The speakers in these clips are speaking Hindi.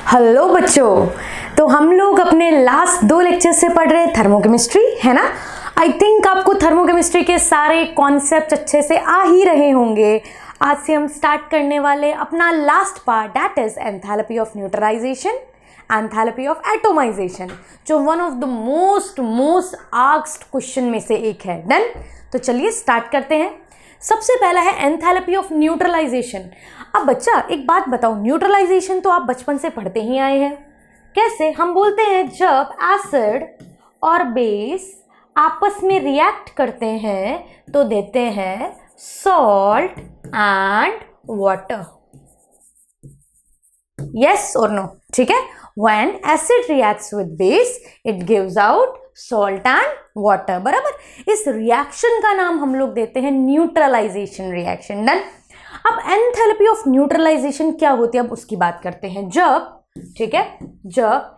हेलो बच्चों, तो हम लोग अपने लास्ट 2 लेक्चर से पढ़ रहे थर्मोकेमिस्ट्री, है ना। आई थिंक आपको थर्मोकेमिस्ट्री के सारे कॉन्सेप्ट अच्छे से आ ही रहे होंगे। आज से हम स्टार्ट करने वाले अपना last part, that is enthalpy of neutralisation, enthalpy of atomisation, जो one of the most asked question में से एक है। डन, तो चलिए स्टार्ट करते हैं। सबसे पहला है एंथैल्पी ऑफ न्यूट्रलाइजेशन। अब बच्चा एक बात बताओ, न्यूट्रलाइजेशन तो आप बचपन से पढ़ते ही आए हैं। कैसे? हम बोलते हैं जब एसिड और बेस आपस में रिएक्ट करते हैं तो देते हैं सॉल्ट एंड वाटर। यस और नो? ठीक है। When acid reacts with base, it gives out salt and water. बराबर। इस रिएक्शन का नाम हम लोग देते हैं न्यूट्रलाइजेशन रिएक्शन। डन। अब एंथैल्पी ऑफ न्यूट्रलाइजेशन क्या होती है, अब उसकी बात करते हैं। जब, ठीक है, जब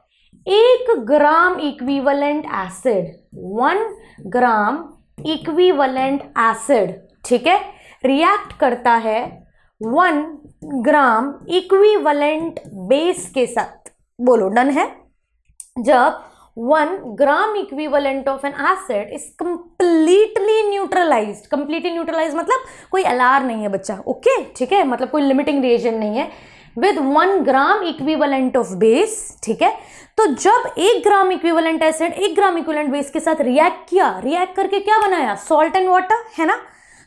1 gram equivalent acid, 1 gram equivalent acid, ठीक है, रिएक्ट करता है 1 ग्राम इक्विवेलेंट बेस के साथ। बोलो, डन है। जब 1 gram equivalent of N acid is completely neutralised, completely neutralised मतलब कोई एलआर नहीं है बच्चा, ओके, ठीक है, मतलब कोई लिमिटिंग रिएजेंट नहीं है, with 1 gram equivalent of base, ठीक है। तो जब 1 gram equivalent acid 1 gram equivalent base के साथ रिएक्ट किया, रिएक्ट करके क्या बनाया? सॉल्ट एंड वाटर, है ना।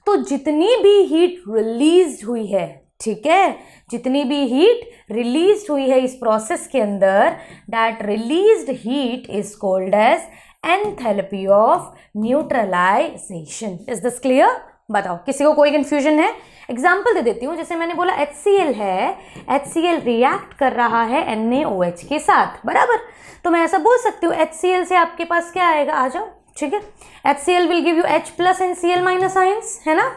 तो जितनी भी हीट रिलीज हुई है, ठीक है, जितनी भी हीट रिलीज हुई है इस प्रोसेस के अंदर, that released heat is called as enthalpy of neutralization. Is this clear? बताओ, किसी को कोई कंफ्यूजन है? एग्जाम्पल दे देती हूँ। जैसे मैंने बोला HCl है, HCl रिएक्ट कर रहा है NaOH के साथ, बराबर। तो मैं ऐसा बोल सकती हूँ HCl से आपके पास क्या आएगा, आ जाओ, ठीक है। HCl will give you H plus and Cl minus ions, है ना।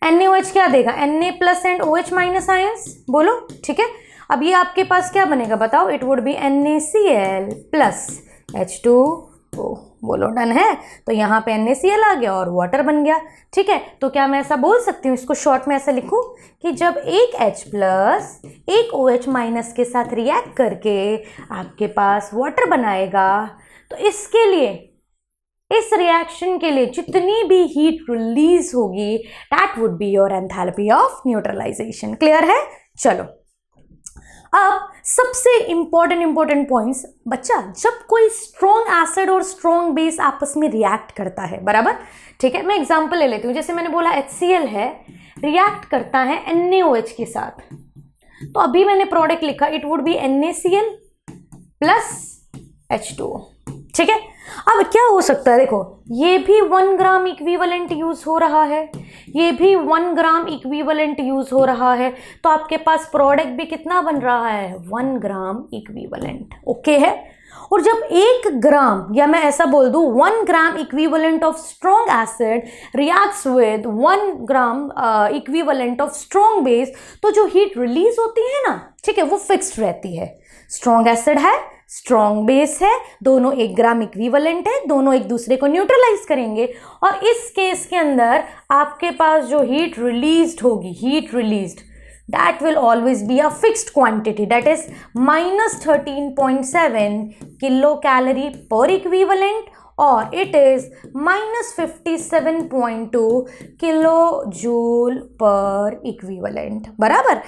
NaOH क्या देगा? Na plus and OH minus ions. बोलो, ठीक है। अब ये आपके पास क्या बनेगा बताओ? It would B NaCl plus H2O। बोलो, डन है। तो यहाँ पे NaCl आ गया और वाटर बन गया, ठीक है। तो क्या मैं ऐसा बोल सकती हूँ, इसको शॉर्ट में ऐसा लिखूँ कि जब एक H प्लस एक OH माइनस के साथ रिएक्ट करके आपके पास वाटर बनाएगा, तो इसके लिए, इस रिएक्शन के लिए जितनी भी हीट रिलीज होगी, that would be your enthalpy of neutralization. Clear है? चलो, अब सबसे इंपॉर्टेंट पॉइंट्स बच्चा, जब कोई स्ट्रॉन्ग एसिड और स्ट्रॉन्ग बेस आपस में रिएक्ट करता है, बराबर, ठीक है। मैं एग्जांपल ले लेती हूँ। जैसे मैंने बोला HCl है, रिएक्ट करता है NaOH के साथ, तो अभी मैंने प्रोडक्ट लिखा, it would B NaCl plus H2O, ठीक है। अब क्या हो सकता है? देखो, ये भी 1 ग्राम इक्विवेलेंट यूज हो रहा है, ये भी 1 ग्राम इक्विवेलेंट यूज हो रहा है, तो आपके पास प्रोडक्ट भी कितना बन रहा है? 1 ग्राम इक्विवेलेंट, ओके है। और जब 1 ग्राम, या मैं ऐसा बोल दूं 1 gram equivalent of strong acid reacts with 1 gram equivalent of strong base, तो जो हीट रिलीज होती है ना, ठीक है, वो फिक्स्ड रहती है। स्ट्रॉन्ग एसिड है, स्ट्रॉन्ग बेस है, दोनों 1 ग्राम इक्विवेलेंट है, दोनों एक दूसरे को न्यूट्रलाइज करेंगे, और इस केस के अंदर आपके पास जो हीट रिलीज्ड होगी, heat released, that will always be a fixed quantity, that is minus 13.7 kilocalorie per equivalent, और it is minus 57.2 kilojoule per equivalent, बराबर।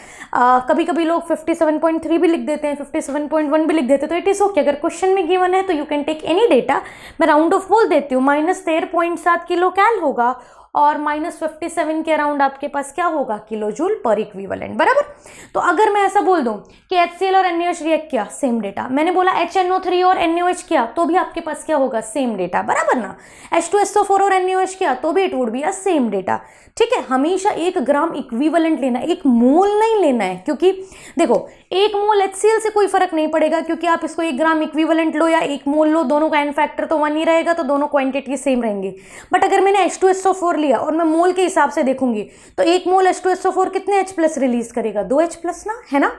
कभी कभी लोग 57.3 भी लिख देते हैं, 57.1 भी लिख देते हैं, तो इट इज ओके। अगर क्वेश्चन में गिवन है तो you can take any data. मैं राउंड ऑफ बोल देती हूँ, माइनस 13.7 किलो कैल होगा, और माइनस 57 के अराउंड आपके पास क्या होगा? किलो जूल पर इक्विवेलेंट, बराबर। तो अगर मैं ऐसा बोल दूं कि HCl और NaOH रिएक्ट किया, सेम डेटा। मैंने बोला HNO3 और NaOH किया, तो भी आपके पास क्या होगा? सेम डेटा, बराबर ना। H2SO4 और NaOH किया, तो भी it would be a same data, ठीक है। हमेशा 1 ग्राम इक्विवेलेंट लेना, 1 मोल नहीं लेना है, क्योंकि देखो 1 मोल HCl से कोई फर्क नहीं पड़ेगा, क्योंकि आप इसको 1 ग्राम इक्विवेलेंट लो या 1 मोल लो, दोनों का एन फैक्टर तो 1 ही रहेगा, तो दोनों क्वांटिटी सेम रहेंगी। बट अगर मैंने H2SO4 H2SO4 लिया और मैं मोल के हिसाब से देखूंगी तो 1 मोल H2SO4 कितने H+ रिलीज करेगा, 2 H+ ना, है ना।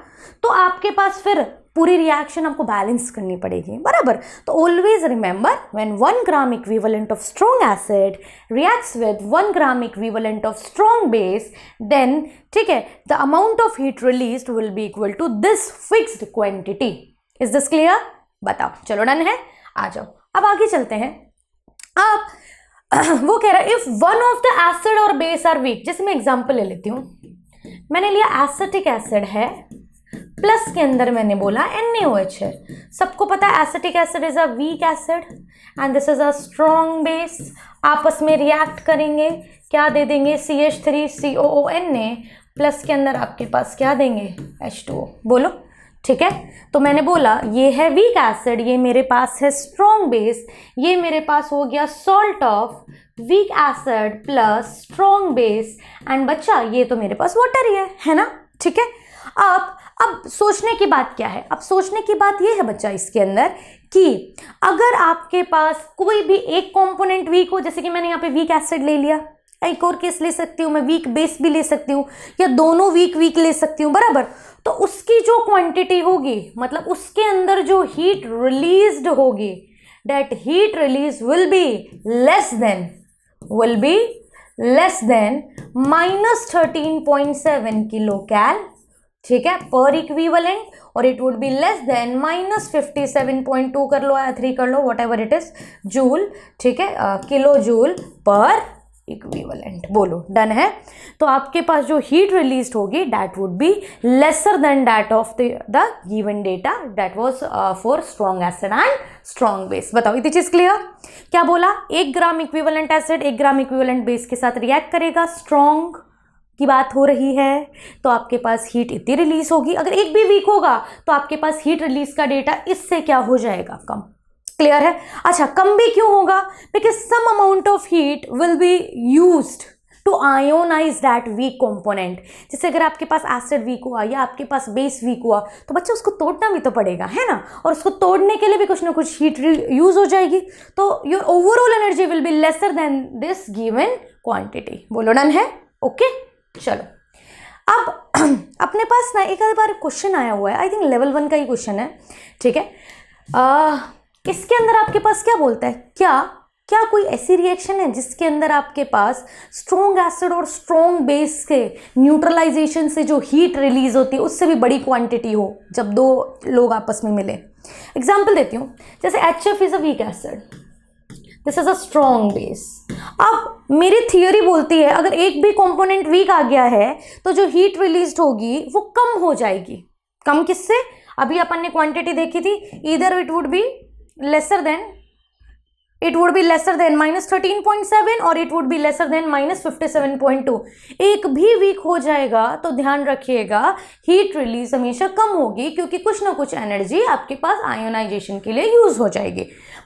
तो आपके पास फिर पूरी रिएक्शन आपको बैलेंस करनी पड़ेगी, बराबर। तो always remember when 1 gram equivalent of strong acid reacts with 1 gram equivalent of strong base, then ठीक है, the amount of heat released will be equal to this fixed quantity. Is this clear? बताओ, चलो डन है, आ जाओ अब आगे चलते हैं। अब वो कह रहा है if one of the acid और बेस आर वीक, जैसे मैं एग्जांपल ले लेती हूँ, मैंने लिया एसिटिक एसिड है, प्लस के अंदर मैंने बोला NaOH है। सबको पता है acetic acid is a weak acid and this is a strong base. आपस में रिएक्ट करेंगे, क्या दे देंगे, CH3COONA, प्लस के अंदर आपके पास क्या देंगे, H2O। बोलो, ठीक है। तो मैंने बोला ये है वीक एसिड, ये मेरे पास है स्ट्रॉन्ग बेस, ये मेरे पास हो गया salt of weak acid plus strong base, and बच्चा ये तो मेरे पास वाटर ही है ना, ठीक है। अब सोचने की बात क्या है, अब सोचने की बात ये है बच्चा इसके अंदर कि अगर आपके पास कोई भी एक कंपोनेंट वीक हो, जैसे कि मैंने यहाँ पे वीक एसिड ले लिया, एक और केस ले सकती हूँ मैं, वीक बेस भी ले सकती हूँ, या दोनों वीक ले सकती हूँ, बराबर। तो उसकी जो क्वांटिटी होगी, मतलब उसके अंदर जो हीट रिलीज्ड होगी, that heat release will be less than -13.7 kilo cal, ठीक है, पर इक्विवेलेंट, और it would be less than -57.2 कर लो या 3 कर लो, whatever it is, joule, ठीक है, किलो जूल पर इक्विवेलेंट। बोलो, डन है। तो आपके पास जो हीट रिलीज होगी that would be lesser than that of the given data that was for strong acid and strong base. बताओ, इतनी चीज क्लियर? क्या बोला, 1 gram equivalent acid 1 gram equivalent base के साथ रिएक्ट करेगा, स्ट्रॉन्ग की बात हो रही है, तो आपके पास हीट इतनी रिलीज होगी। अगर एक भी वीक होगा तो आपके पास हीट रिलीज का डेटा इससे क्या हो जाएगा, कम। क्लियर है? अच्छा, कम भी क्यों होगा? Because some amount of heat will be used to ionize that weak component. जैसे अगर आपके पास एसिड वीक हुआ या आपके पास बेस वीक हुआ तो बच्चा उसको तोड़ना भी तो पड़ेगा, है ना, और उसको तोड़ने के लिए भी कुछ ना कुछ हीट यूज हो जाएगी, तो your overall energy will be lesser then this given quantity. बोलो, डन है? ओके, चलो अब अपने पास ना एक आध बार क्वेश्चन आया हुआ है, आई थिंक लेवल 1 का ही क्वेश्चन है, ठीक है। इसके अंदर आपके पास क्या बोलता है, क्या कोई ऐसी रिएक्शन है जिसके अंदर आपके पास स्ट्रॉन्ग एसिड और स्ट्रॉन्ग बेस के न्यूट्रलाइजेशन से जो हीट रिलीज होती है उससे भी बड़ी क्वांटिटी हो जब दो लोग आपस में मिले? एग्जाम्पल देती हूँ, जैसे HF is a weak acid, this is a strong base. अब मेरी थियोरी बोलती है अगर एक भी कंपोनेंट वीक आ गया है तो जो हीट रिलीज होगी वो कम हो जाएगी। कम किससे? अभी अपन ने क्वांटिटी देखी थी, इधर it would be lesser then -13.7 और it would be lesser then -57.2। एक भी वीक हो जाएगा तो ध्यान रखिएगा हीट रिलीज हमेशा कम होगी, क्योंकि कुछ ना कुछ एनर्जी आपके पास आयोनाइजेशन के लिए यूज हो जाएगी।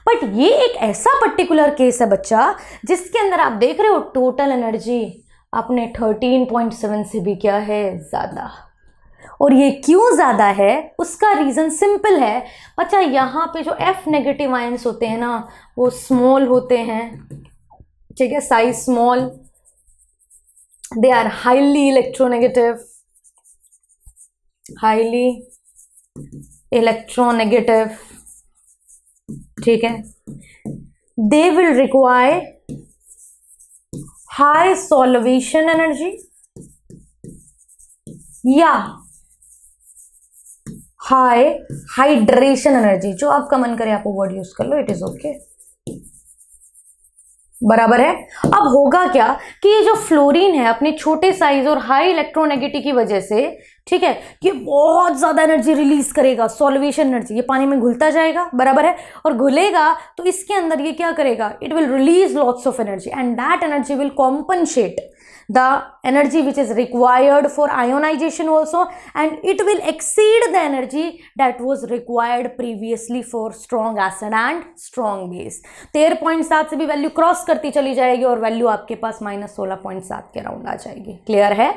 बट ये एक ऐसा पर्टिकुलर केस है बच्चा जिसके अंदर आप देख रहे हो टोटल एनर्जी अपने 13.7 से भी क्या है, ज्यादा। और ये क्यों ज़्यादा है, उसका रीज़न सिंपल है बच्चा, यहाँ पे जो F नेगेटिव आयंस होते हैं ना वो स्मॉल होते हैं, ठीक है, size small, they are highly electronegative, ठीक है। They will require high solvation energy या हाई हाइड्रेशन एनर्जी, जो आपका मन करे आप वो वर्ड यूज कर लो, इट इज ओके, बराबर है। अब होगा क्या कि ये जो फ्लोरीन है अपने छोटे साइज और हाई इलेक्ट्रोनेगेटिविटी की वजह से, ठीक है, ये बहुत ज्यादा एनर्जी रिलीज करेगा, सॉल्वेशन एनर्जी, ये पानी में घुलता जाएगा, बराबर है, और घुलेगा तो इसके अंदर ये क्या करेगा, it will release lots of energy and that energy will compensate the energy which is required for ionization also, and it will exceed the energy that was required previously for strong acid and strong base। 13.7 से भी वैल्यू क्रॉस करती चली जाएगी और वैल्यू आपके पास -16.7 के अराउंड आ जाएगी। क्लियर है?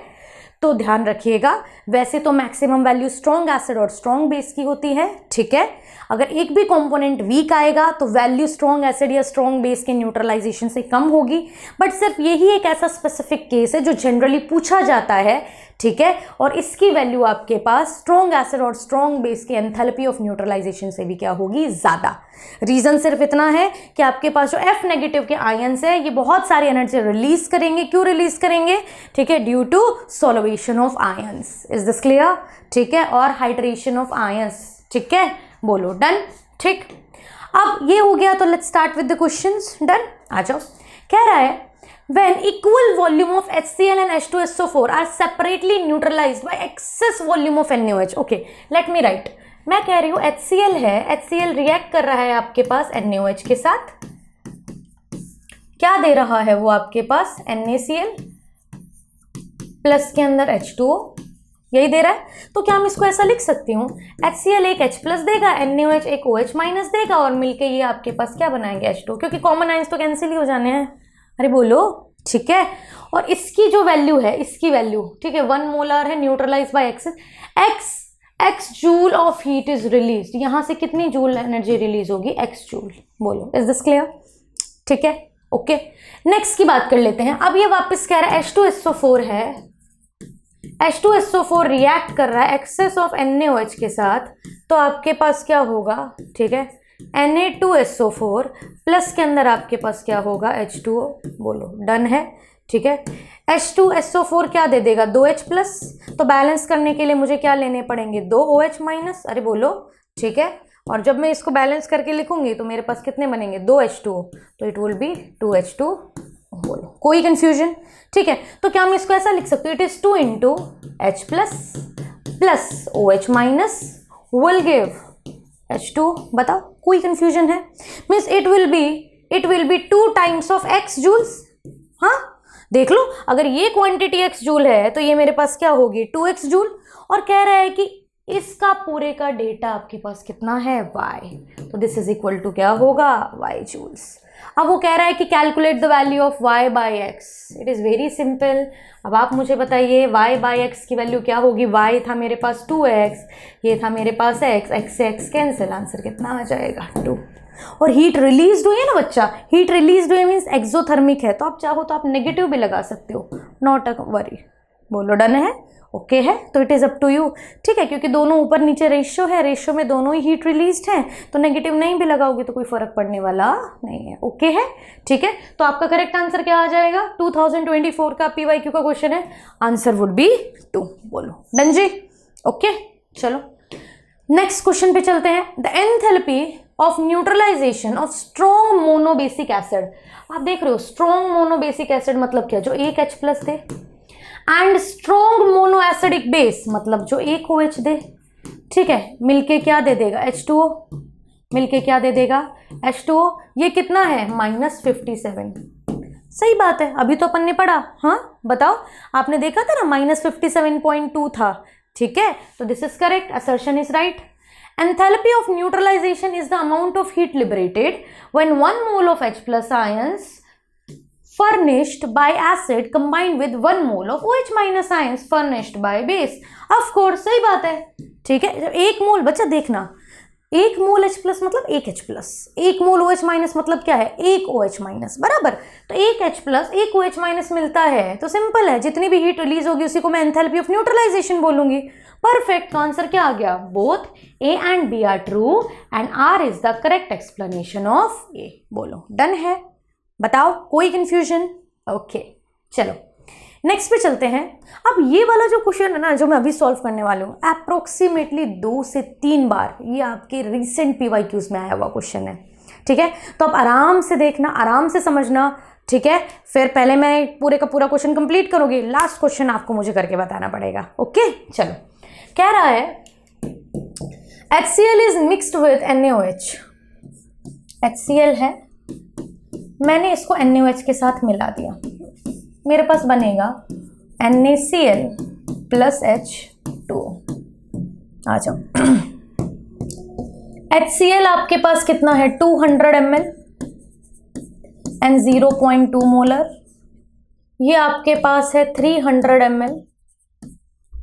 तो ध्यान रखिएगा, वैसे तो मैक्सिमम वैल्यू स्ट्रॉन्ग एसिड और स्ट्रॉन्ग बेस की होती है, ठीक है। अगर एक भी कंपोनेंट वीक आएगा तो वैल्यू स्ट्रॉन्ग एसिड या स्ट्रॉन्ग बेस के न्यूट्रलाइजेशन से कम होगी, बट सिर्फ यही एक ऐसा स्पेसिफिक केस है जो जनरली पूछा जाता है, ठीक है। और इसकी वैल्यू आपके पास स्ट्रॉन्ग एसिड और स्ट्रॉन्ग बेस के एंथैल्पी ऑफ न्यूट्रलाइजेशन से भी क्या होगी, ज़्यादा। रीज़न सिर्फ इतना है कि आपके पास जो F नेगेटिव के आयंस है ये बहुत सारी एनर्जी रिलीज करेंगे। क्यों रिलीज करेंगे, ठीक है, due to solvation of ions. Is this clear, ठीक है, और हाइड्रेशन ऑफ आयंस, ठीक है, बोलो डन, ठीक। अब ये हो गया तो let's start with the questions. Done, आ जाओ। कह रहा है when equal volume of HCl and H2SO4 are separately neutralized by excess volume of NaOH. okay, let me write. मैं कह रही हूँ HCl है, HCl रिएक्ट कर रहा है आपके पास NaOH के साथ, क्या दे रहा है वो आपके पास, NaCl प्लस के अंदर H2O, यही दे रहा है। तो क्या हम इसको ऐसा लिख सकती हूँ, HCl एक H प्लस देगा, NaOH एक OH माइनस देगा, और मिलके ये आपके पास क्या बनाएंगे, H2O, क्योंकि कॉमन आयंस तो कैंसिल ही हो जाने हैं। अरे बोलो, ठीक है। और इसकी जो वैल्यू है, इसकी वैल्यू, ठीक है, 1 मोलर है, neutralize by x joule of heat is release. यहां से कितनी जूल एनर्जी रिलीज होगी, x जूल। बोलो, इज दिस क्लियर, ठीक है, ओके। नेक्स्ट की बात कर लेते हैं। अब ये वापस कह रहा है H2SO4 है, H2SO4 रिएक्ट कर रहा है एक्सेस ऑफ NaOH के साथ, तो आपके पास क्या होगा, ठीक है, Na2SO4 प्लस के अंदर आपके पास क्या होगा, H2O। बोलो डन है, ठीक है। H2SO4 क्या दे देगा, 2H प्लस, तो बैलेंस करने के लिए मुझे क्या लेने पड़ेंगे, 2 OH माइनस। अरे बोलो, ठीक है। और जब मैं इसको बैलेंस करके लिखूंगी तो मेरे पास कितने बनेंगे, 2 H2O, तो इट विल बी 2 H2। बोलो, कोई कंफ्यूजन, ठीक है। तो क्या हम इसको ऐसा लिख सकते हो, it is 2 into H plus OH minus will give H2। बताओ, कोई कंफ्यूजन है, means it will be 2 times of x joules. हाँ देख लो, अगर ये क्वांटिटी x जूल है तो ये मेरे पास क्या होगी, 2x जूल। और कह रहा है कि इसका पूरे का डेटा आपके पास कितना है, y, तो दिस इज इक्वल टू क्या होगा, y जूल्स। अब वो कह रहा है कि calculate the value of y by x। It is very simple. अब आप मुझे बताइए y बाई x की वैल्यू क्या होगी, y था मेरे पास 2x, ये था मेरे पास x से x कैंसिल, आंसर कितना आ जाएगा, 2। और हीट रिलीज हुई है ना बच्चा, हीट रिलीज हुई मीन्स एक्सोथर्मिक है, तो आप चाहो तो आप नेगेटिव भी लगा सकते हो, नॉट अ वरी। बोलो डन है, ओके है, तो it is up to you, ठीक है, क्योंकि दोनों ऊपर नीचे रेशियो है, रेशियो में दोनों ही हीट रिलीज्ड हैं, तो नेगेटिव नहीं भी लगाओगे तो कोई फर्क पड़ने वाला नहीं है, ओके है, ठीक है। तो आपका करेक्ट आंसर क्या आ जाएगा, 2024 का PYQ का क्वेश्चन है, आंसर वुड बी 2। बोलो डन जी, ओके। चलो नेक्स्ट क्वेश्चन पे चलते हैं। The enthalpy of neutralization of strong monobasic acid. आप देख रहे हो स्ट्रॉन्ग मोनोबेसिक एसिड मतलब क्या, जो एक H plus they, and strong mono acidic base मतलब जो एक OH दे, ठीक है, मिलके क्या दे देगा, H2O, मिलके क्या दे देगा, H2O। ये कितना है, -57। सही बात है, अभी तो अपन ने पढ़ा, हाँ बताओ, आपने देखा था ना, -57.2 था, ठीक है, तो this is correct, assertion is right. Enthalpy of neutralization is the amount of heat liberated when 1 mole of H plus ions furnished by acid combined with 1 mole of OH minus ions furnished by base। Of course, सही बात है, ठीक है। जब 1 मोल, बच्चा देखना, 1 मोल H प्लस मतलब 1 H प्लस, 1 मोल OH माइनस मतलब क्या है, 1 OH माइनस, बराबर। तो 1 H प्लस 1 OH माइनस मिलता है, तो सिंपल है, जितनी भी हीट रिलीज होगी उसी को मैं एंथैल्पी ऑफ न्यूट्रलाइजेशन बोलूंगी। परफेक्ट, तो आंसर क्या आ गया, both A and B are true and R is the correct explanation of A। बोलो डन है, बताओ कोई कंफ्यूजन, ओके। चलो नेक्स्ट पे चलते हैं। अब ये वाला जो क्वेश्चन है ना, जो मैं अभी सॉल्व करने वाला हूँ, अप्रोक्सीमेटली 2 से 3 बार ये आपके रिसेंट PYQs में आया हुआ क्वेश्चन है, ठीक है। तो आप आराम से देखना, आराम से समझना, ठीक है। फिर पहले मैं पूरे का पूरा क्वेश्चन कंप्लीट करूंगी, लास्ट क्वेश्चन आपको मुझे करके बताना पड़ेगा, ओके। चलो कह रहा है HCl is mixed with NaOH। HCl है, मैंने इसको NaOH के साथ मिला दिया, मेरे पास बनेगा NaCl प्लस H2। आ जाओ। HCl आपके पास कितना है, 200 ml एंड 0.2 मोलर। ये आपके पास है 300 ml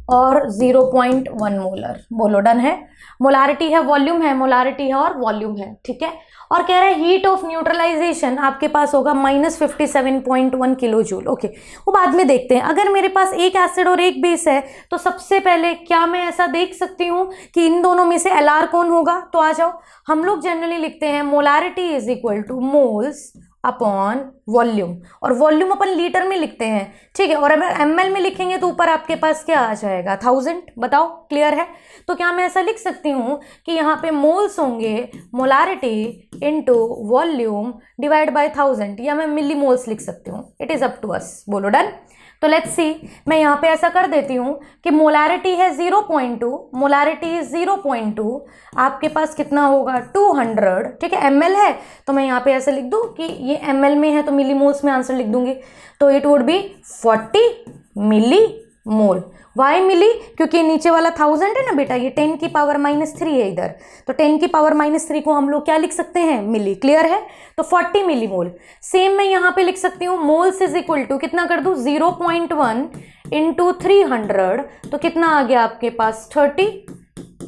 और 0.1 मोलर। बोलो डन है। मोलारिटी है, वॉल्यूम है, मोलारिटी है और वॉल्यूम है, ठीक है। और कह रहा है हीट ऑफ न्यूट्रलाइजेशन आपके पास होगा -57.1 किलो जूल। ओके, वो बाद में देखते हैं। अगर मेरे पास एक एसिड और एक बेस है तो सबसे पहले क्या मैं ऐसा देख सकती हूँ कि इन दोनों में से एलआर कौन होगा? तो आ जाओ, हम लोग जनरली लिखते हैं molarity is equal two moles upon volume, और वॉल्यूम अपन लीटर में लिखते हैं, ठीक है। और अगर ml में लिखेंगे तो ऊपर आपके पास क्या आ जाएगा? 1000। बताओ, क्लियर है? तो क्या मैं ऐसा लिख सकती हूँ कि यहाँ पे मोल्स होंगे molarity into volume divide by 1000, या मैं मिली मोल्स लिख सकती हूँ? It is up to us. बोलो डन। तो लेट्स सी, मैं यहाँ पे ऐसा कर देती हूँ कि मोलारिटी है 0.2, मोलारिटी इज 0.2, आपके पास कितना होगा? 200, ठीक है। ml है तो मैं यहाँ पे ऐसे लिख दूँ कि ये ml में है तो मिलीमोल्स में आंसर लिख दूंगी, तो it would be 40 millimole. Why milli? क्योंकि नीचे वाला 1000 है ना बेटा, ये 10 की पावर -3 है इधर, तो 10 की पावर -3 को हम लोग क्या लिख सकते हैं? मिली। क्लियर है? तो 40 मिली मोल। सेम मैं यहाँ पे लिख सकती हूँ मोल्स इज इक्वल टू कितना कर दूँ? 0.1 इंटू 300, तो कितना आ गया आपके पास? 30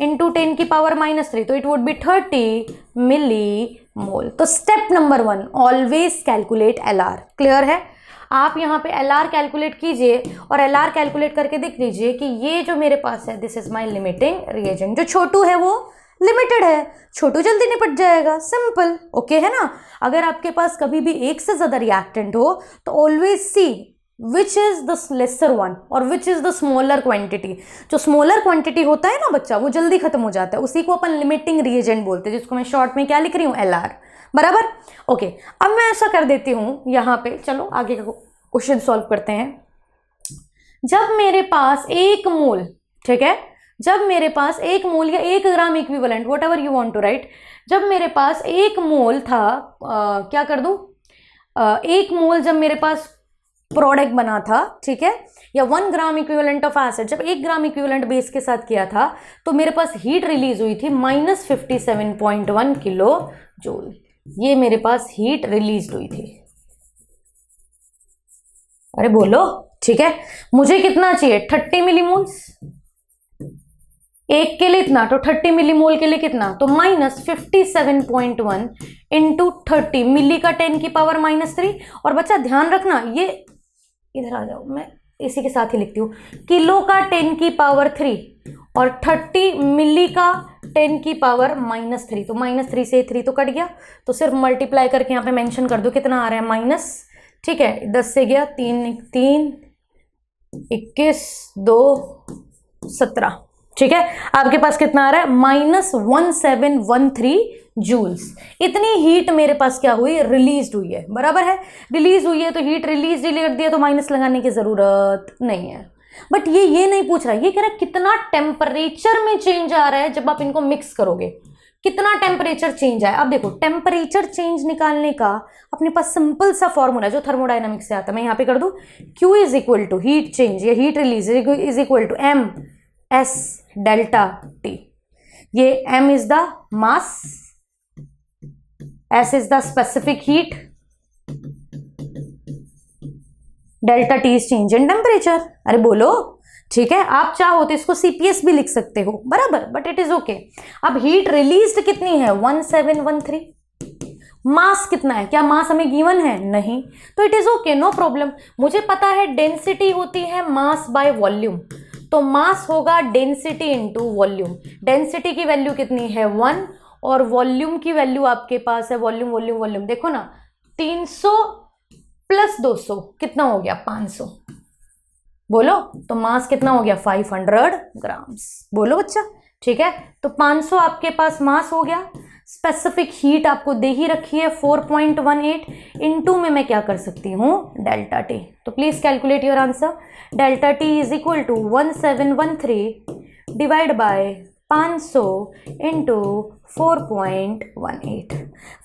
इंटू 10 की पावर -3, तो इट वुड बी 30 मिली मोल। तो step number 1, always calculate LR. Clear है? आप यहाँ पे एलआर कैलकुलेट कीजिए और एलआर कैलकुलेट करके देख लीजिए कि ये जो मेरे पास है this is my limiting reagent. जो छोटू है वो लिमिटेड है, छोटू जल्दी निपट जाएगा, सिंपल। ओके है ना? अगर आपके पास कभी भी एक से ज्यादा रिएक्टेंट हो तो always see which is the lesser one और which is the smaller quantity. जो स्मॉलर क्वांटिटी होता है ना बच्चा, वो जल्दी खत्म हो जाता है, उसी को अपन लिमिटिंग रिएजेंट बोलते हैं, जिसको मैं शॉर्ट में क्या लिख रही हूँ? एलआर। बराबर? ओके, अब मैं ऐसा कर देती हूँ यहाँ पे, चलो आगे का क्वेश्चन सॉल्व करते हैं। जब मेरे पास 1 मोल, ठीक है, जब मेरे पास 1 मोल या 1 gram equivalent, whatever you want to write, जब मेरे पास 1 मोल था, क्या कर दूं, 1 मोल जब मेरे पास प्रोडक्ट बना था, ठीक है, या 1 ग्राम इक्विवेलेंट ऑफ एसिड, जब 1 ग्राम इक्विवेलेंट बेस के साथ किया था तो मेरे पास हीट रिलीज हुई थी -57.1 किलो जूल। ये मेरे पास हीट रिलीज हुई थी। अरे बोलो, ठीक है। मुझे कितना चाहिए? 30 मिलीमोल्स। एक के लिए इतना, तो 30 मिलीमोल के लिए कितना? तो -57.1 इंटू 30, मिली का 10 की पावर -3। और बच्चा ध्यान रखना, ये इधर आ जाओ, मैं इसी के साथ ही लिखती हूँ, किलो का 10 की पावर 3 और 30 मिली का 10 की पावर -3, तो -3 से 3 तो कट गया, तो सिर्फ मल्टीप्लाई करके यहाँ पे मेंशन कर दो कितना आ रहा है माइनस, ठीक है। 10 से गया 3, 3 21 2 17, ठीक है। आपके पास कितना आ रहा है? -1713 जूल्स। इतनी हीट मेरे पास क्या हुई? रिलीज हुई है। बराबर है? रिलीज हुई है तो हीट रिलीज कर दिया, तो माइनस लगाने की जरूरत नहीं है। बट ये नहीं पूछ रहा, ये कह रहा है कितना टेम्परेचर में चेंज आ रहा है जब आप इनको मिक्स करोगे, कितना टेम्परेचर चेंज आया। अब देखो, टेम्परेचर चेंज निकालने का अपने पास सिंपल सा फॉर्मूला जो थर्मोडायनामिक्स से आता है, मैं यहाँ पे कर दूं, Q is equal to heat change या heat release is equal to M S delta T। ये M is the mass, S is the specific heat, delta T is change in temperature. अरे बोलो, ठीक है। आप चाहो तो इसको CPS भी लिख सकते हो, बराबर, बट इट इज ओके। अब हीट रिलीज्ड कितनी है? 1713। मास कितना है? क्या मास हमें गिवन है? नहीं, तो it is okay, no problem. मुझे पता है डेंसिटी होती है मास बाय वॉल्यूम, तो मास होगा डेंसिटी इनटू वॉल्यूम। डेंसिटी की वैल्यू कितनी है? 1, और वॉल्यूम की वैल्यू आपके पास है, वॉल्यूम वॉल्यूम वॉल्यूम देखो ना, 300 प्लस 200 कितना हो गया? 500। बोलो, तो मास कितना हो गया? 500 ग्राम्स। बोलो बच्चा, ठीक है। तो 500 आपके पास मास हो गया। स्पेसिफिक हीट आपको दे ही रखी है 4.18, इनटू में मैं क्या कर सकती हूँ? Delta T. तो please calculate your answer. Delta T is equal to 1713 divide by 500 into 4.18।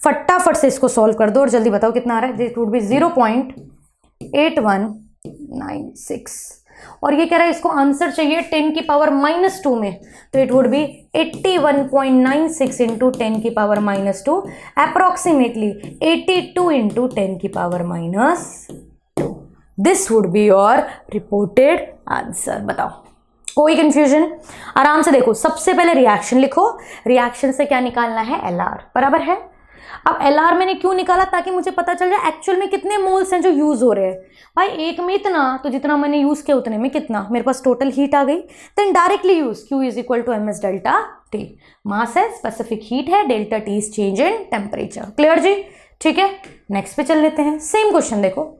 फटाफट से इसको सॉल्व कर दो और जल्दी बताओ कितना आ रहा है। दिस वुड बी 0.8196, और ये कह रहा है इसको आंसर चाहिए 10 की पावर -2 में, तो इट वुड बी 81.96 इंटू 10 की पावर -2, अप्रोक्सीमेटली 82 इंटू 10 की power -2। This would be your reported answer. बताओ, कोई कंफ्यूजन? आराम से देखो, सबसे पहले रिएक्शन लिखो, रिएक्शन से क्या निकालना है, LR, बराबर है। अब LR मैंने क्यों निकाला, ताकि मुझे पता चल जाए एक्चुअल में कितने मोल्स हैं जो यूज हो रहे हैं। भाई एक में इतना, तो जितना मैंने यूज किया उतने में कितना, मेरे पास टोटल हीट आ गई। Then directly use Q is equal to MS delta T। Mass है, स्पेसिफिक हीट है, delta T is change in temperature. Clear जी? ठीक है, नेक्स्ट पे चल लेते हैं। सेम क्वेश्चन देखो,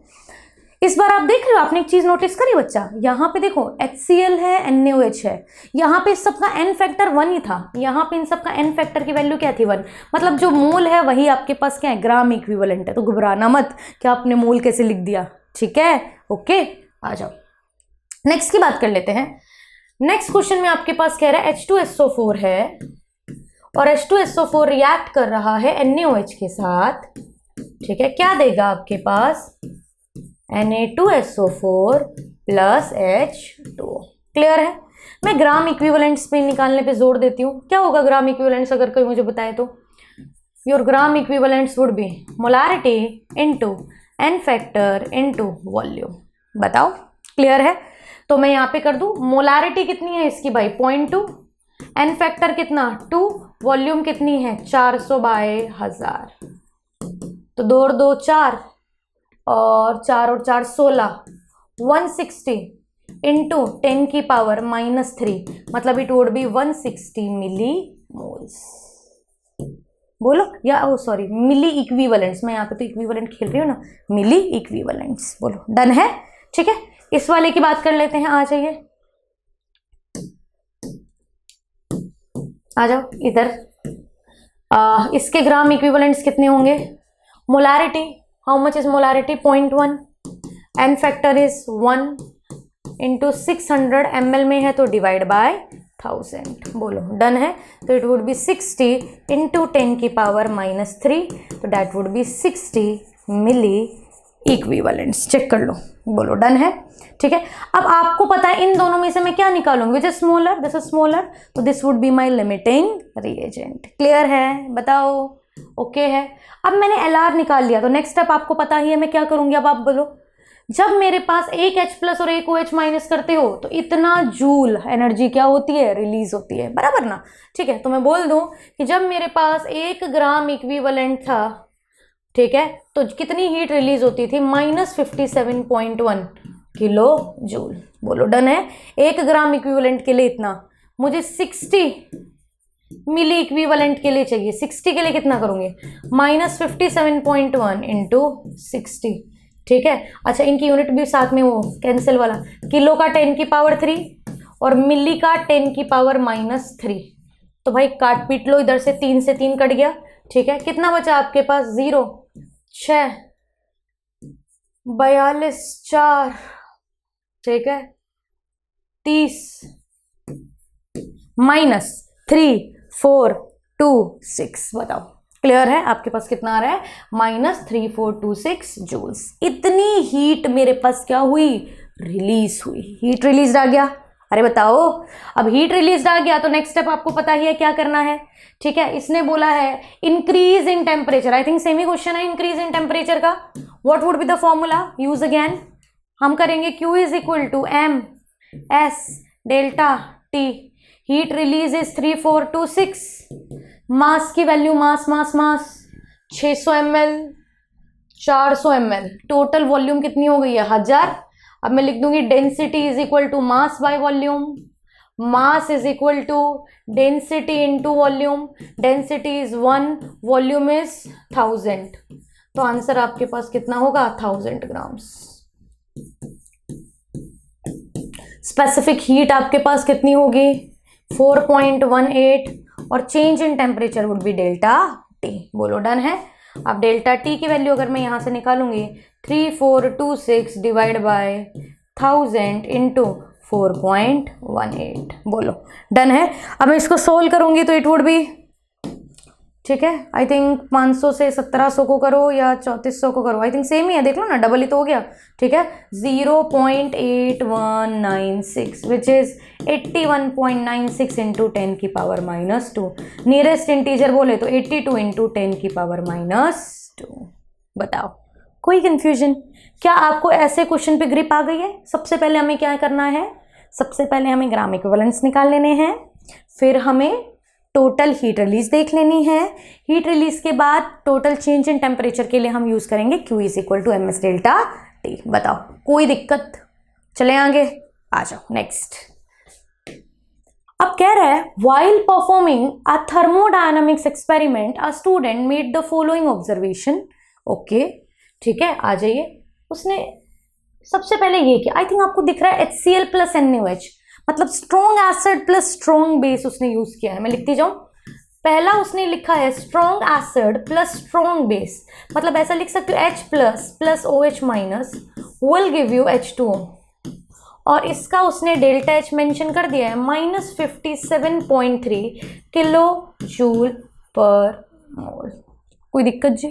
इस बार आप देख रहे हो, आपने एक चीज नोटिस करी बच्चा, यहाँ पे देखो HCl है, NaOH है, यहाँ पे इस सबका n फैक्टर 1 ही था, यहाँ पे इन सबका n फैक्टर की वैल्यू क्या थी, 1। मतलब जो मोल है वही आपके पास क्या है, ग्राम इक्विवेलेंट है। तो घबराना मत क्या आपने मोल कैसे लिख दिया, ठीक है, ओके। आ जाओ नेक्स्ट की बात कर लेते हैं। नेक्स्ट क्वेश्चन में आपके पास कह रहा है H2SO4 है और H2SO4 रिएक्ट कर रहा है NaOH के साथ, ठीक है। क्या देगा आपके पास, Na2SO4 प्लस H2। क्लियर है? मैं ग्राम इक्विवेलेंट्स पे निकालने पे जोर देती हूँ। क्या होगा ग्राम इक्विवेलेंट्स, अगर कोई मुझे बताए तो? Your gram equivalents would be molarity into n factor into volume. बताओ, क्लियर है? तो मैं यहाँ पे कर दूँ, मोलारिटी कितनी है इसकी भाई 0.2, n फैक्टर कितना 2, वॉल्यूम कितनी है 400/1000। तो 2 और 2 4 और 4 और 4 16, 160 इंटू 10 की पावर -3, मतलब it would be 160 milli moles. बोलो, या ओ सॉरी मिली इक्विवेलेंट्स, मैं यहाँ पे तो इक्विवेलेंट खेल रही हूँ ना, मिली इक्विवेलेंट्स। बोलो, डन है? ठीक है, इस वाले की बात कर लेते हैं। आ जाइए, आ जाओ इधर। इसके ग्राम इक्विवेलेंट्स कितने होंगे? Molarity, how much is molarity 0.1, n factor is 1 into 600 ml में है तो डिवाइड बाय 1000। बोलो, डन है? तो इट वुड बी 60 इंटू 10 की पावर -3, तो that would be 60 milli equivalents. Check कर लो। बोलो, डन है? ठीक है, अब आपको पता है इन दोनों में से मैं क्या निकालूंगी, which is smaller, this is smaller, तो this would be my limiting reagent. Clear है? बताओ, ओके है। अब मैंने LR निकाल लिया, तो नेक्स्ट स्टेप आपको पता ही है मैं क्या करूंगी। अब आप बोलो, जब मेरे पास एक H प्लस और एक OH माइनस करते हो तो इतना जूल एनर्जी क्या होती है, रिलीज होती है, बराबर ना? ठीक है, तो मैं बोल दूं कि जब मेरे पास 1 ग्राम इक्विवेलेंट था, ठीक है, तो कितनी हीट रिलीज होती थी, -57.1 किलो जूल। बोलो, डन है? 1 ग्राम इक्विवेलेंट के लिए इतना, मुझे 60 मिली इक्विवेलेंट के लिए चाहिए। 60 के लिए कितना करूंगे, -57.1 इंटू 60, ठीक है। अच्छा, इनकी यूनिट भी साथ में वो कैंसिल वाला, किलो का 10 की पावर 3 और मिली का 10 की पावर -3, तो भाई काट पीट लो, इधर से 3 से 3 कट गया, ठीक है। कितना बचा आपके पास, 0, 6, 42, 4, ठीक है, 30 -3, 4, 2, 6। बताओ, क्लियर है? आपके पास कितना आ रहा है, -3426 जूल्स। इतनी हीट मेरे पास क्या हुई, रिलीज हुई, हीट रिलीज आ गया। अरे बताओ, अब हीट रिलीज आ गया तो नेक्स्ट स्टेप आपको पता ही है क्या करना है, ठीक है। इसने बोला है increase in temperature, I think same ही क्वेश्चन है इंक्रीज इन टेम्परेचर का। What would be the formula, use again, हम करेंगे Q is equal to MS delta T, heat release is 3426, mass की value, mass 600 ml, 400 ml, total volume कितनी हो गई है, 1000। अब मैं लिख दूंगी density is equal to mass by volume, mass is equal to density into volume, density is 1, volume is 1000, तो आंसर आपके पास कितना होगा, 1000 ग्राम्स। स्पेसिफिक हीट आपके पास कितनी होगी, 4.18, और change in temperature would be delta T। बोलो, डन है? अब डेल्टा T की वैल्यू अगर मैं यहाँ से निकालूंगी, 3426 डिवाइड बाय 1000 इंटू 4.18। बोलो, डन है? अब मैं इसको सोल्व करूंगी तो इट वुड बी, ठीक है, आई थिंक 500 से 1700 को करो या 3400 को करो, आई थिंक सेम ही है, देख लो ना, डबल ही तो हो गया, ठीक है। 0.8196 विच इज 81.96 इंटू 10 की पावर -2, नियरेस्ट इंटीजर बोले तो 82 इंटू 10 की पावर -2। बताओ, कोई कंफ्यूजन? क्या आपको ऐसे क्वेश्चन पे ग्रिप आ गई है? सबसे पहले हमें क्या करना है, सबसे पहले हमें ग्राम इक्विवेलेंट्स निकाल लेने हैं, फिर हमें टोटल हीट रिलीज देख लेनी है। हीट रिलीज के बाद टोटल चेंज इन टेम्परेचर के लिए हम यूज करेंगे Q is equal to MS delta T। बताओ कोई दिक्कत? चले आगे, आ जाओ नेक्स्ट। अब कह रहा है while performing a thermodynamics experiment a student made the following observation। Okay ठीक है, आ जाइए। उसने सबसे पहले ये किया, आई थिंक आपको दिख रहा है HCl प्लस NaOH, मतलब strong acid plus strong base उसने यूज किया है। मैं लिखती जाऊं, पहला उसने लिखा है strong acid plus strong base, मतलब ऐसा लिख सकते हो H plus plus OH minus will give you H2O, और इसका उसने डेल्टा H मेंशन कर दिया है -57.3 किलो जूल पर मोल। कोई दिक्कत जी?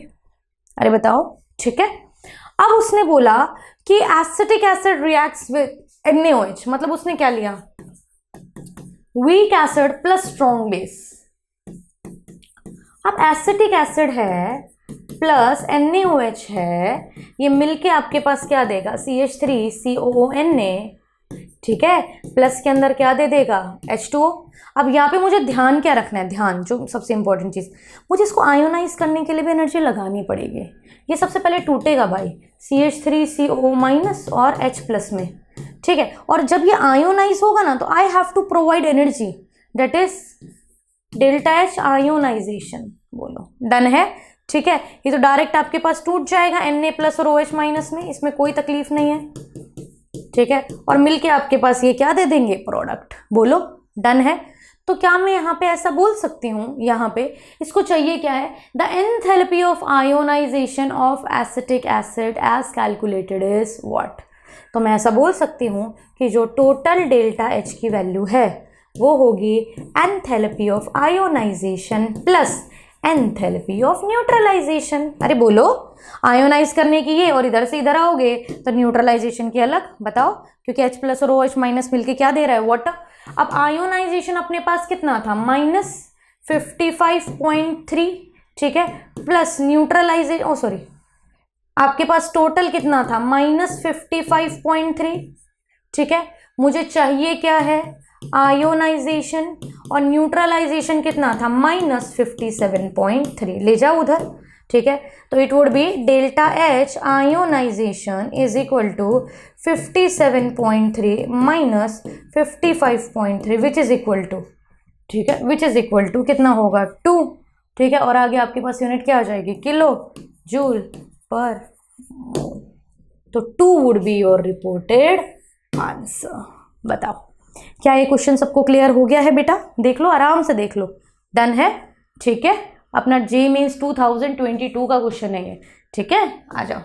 अरे बताओ, ठीक है। अब उसने बोला कि acetic acid reacts with NaOH, मतलब उसने क्या लिया, weak acid plus strong base. अब एसिटिक एसिड है प्लस NaOH है, ये मिलके आपके पास क्या देगा, CH3COONA, ठीक है, प्लस के अंदर क्या दे देगा, H2O। अब यहाँ पे मुझे ध्यान क्या रखना है, ध्यान जो सबसे इंपॉर्टेंट चीज़, मुझे इसको आयोनाइज करने के लिए भी एनर्जी लगानी पड़ेगी। ये सबसे पहले टूटेगा भाई CH3CO माइनस और H प्लस में, ठीक है। और जब ये आयोनाइज होगा ना तो I have to provide energy, that is delta H ionisation. बोलो डन है, ठीक है। ये तो डायरेक्ट आपके पास टूट जाएगा Na प्लस और OH माइनस में, इसमें कोई तकलीफ नहीं है, ठीक है। और मिलके आपके पास ये क्या दे देंगे, प्रोडक्ट। बोलो डन है। तो क्या मैं यहाँ पे ऐसा बोल सकती हूँ, यहाँ पे इसको चाहिए क्या है, the enthalpy of ionisation of acetic acid as calculated is what. तो मैं ऐसा बोल सकती हूँ कि जो टोटल डेल्टा H की वैल्यू है वो होगी enthalpy of ionisation plus enthalpy of neutralisation. अरे बोलो, आयोनाइज करने की ये और इधर से इधर आओगे तो न्यूट्रलाइजेशन की अलग। बताओ, क्योंकि H प्लस और OH माइनस मिलके क्या दे रहा है, वाटर। अब आयोनाइजेशन अपने पास कितना था, -55.3, ठीक है, प्लस न्यूट्रलाइजेशन, ओ सॉरी, आपके पास टोटल कितना था, -55.3, ठीक है। मुझे चाहिए क्या है, आयोनाइजेशन, और न्यूट्रलाइजेशन कितना था, -57.3। ले जाओ उधर, ठीक है। तो it would be delta H ionisation is equal to 57.3 minus 55.3 which is equal to, ठीक है, विच इज इक्वल टू कितना होगा, 2, ठीक है। और आगे आपके पास यूनिट क्या आ जाएगी, किलो जूल पर मोल। तो 2 would be your reported answer. बताओ, क्या ये क्वेश्चन सबको क्लियर हो गया है बेटा? देख लो, आराम से देख लो, डन है, ठीक है। अपना जे मीन्स 2022 का क्वेश्चन है ये, ठीक है। आ जाओ।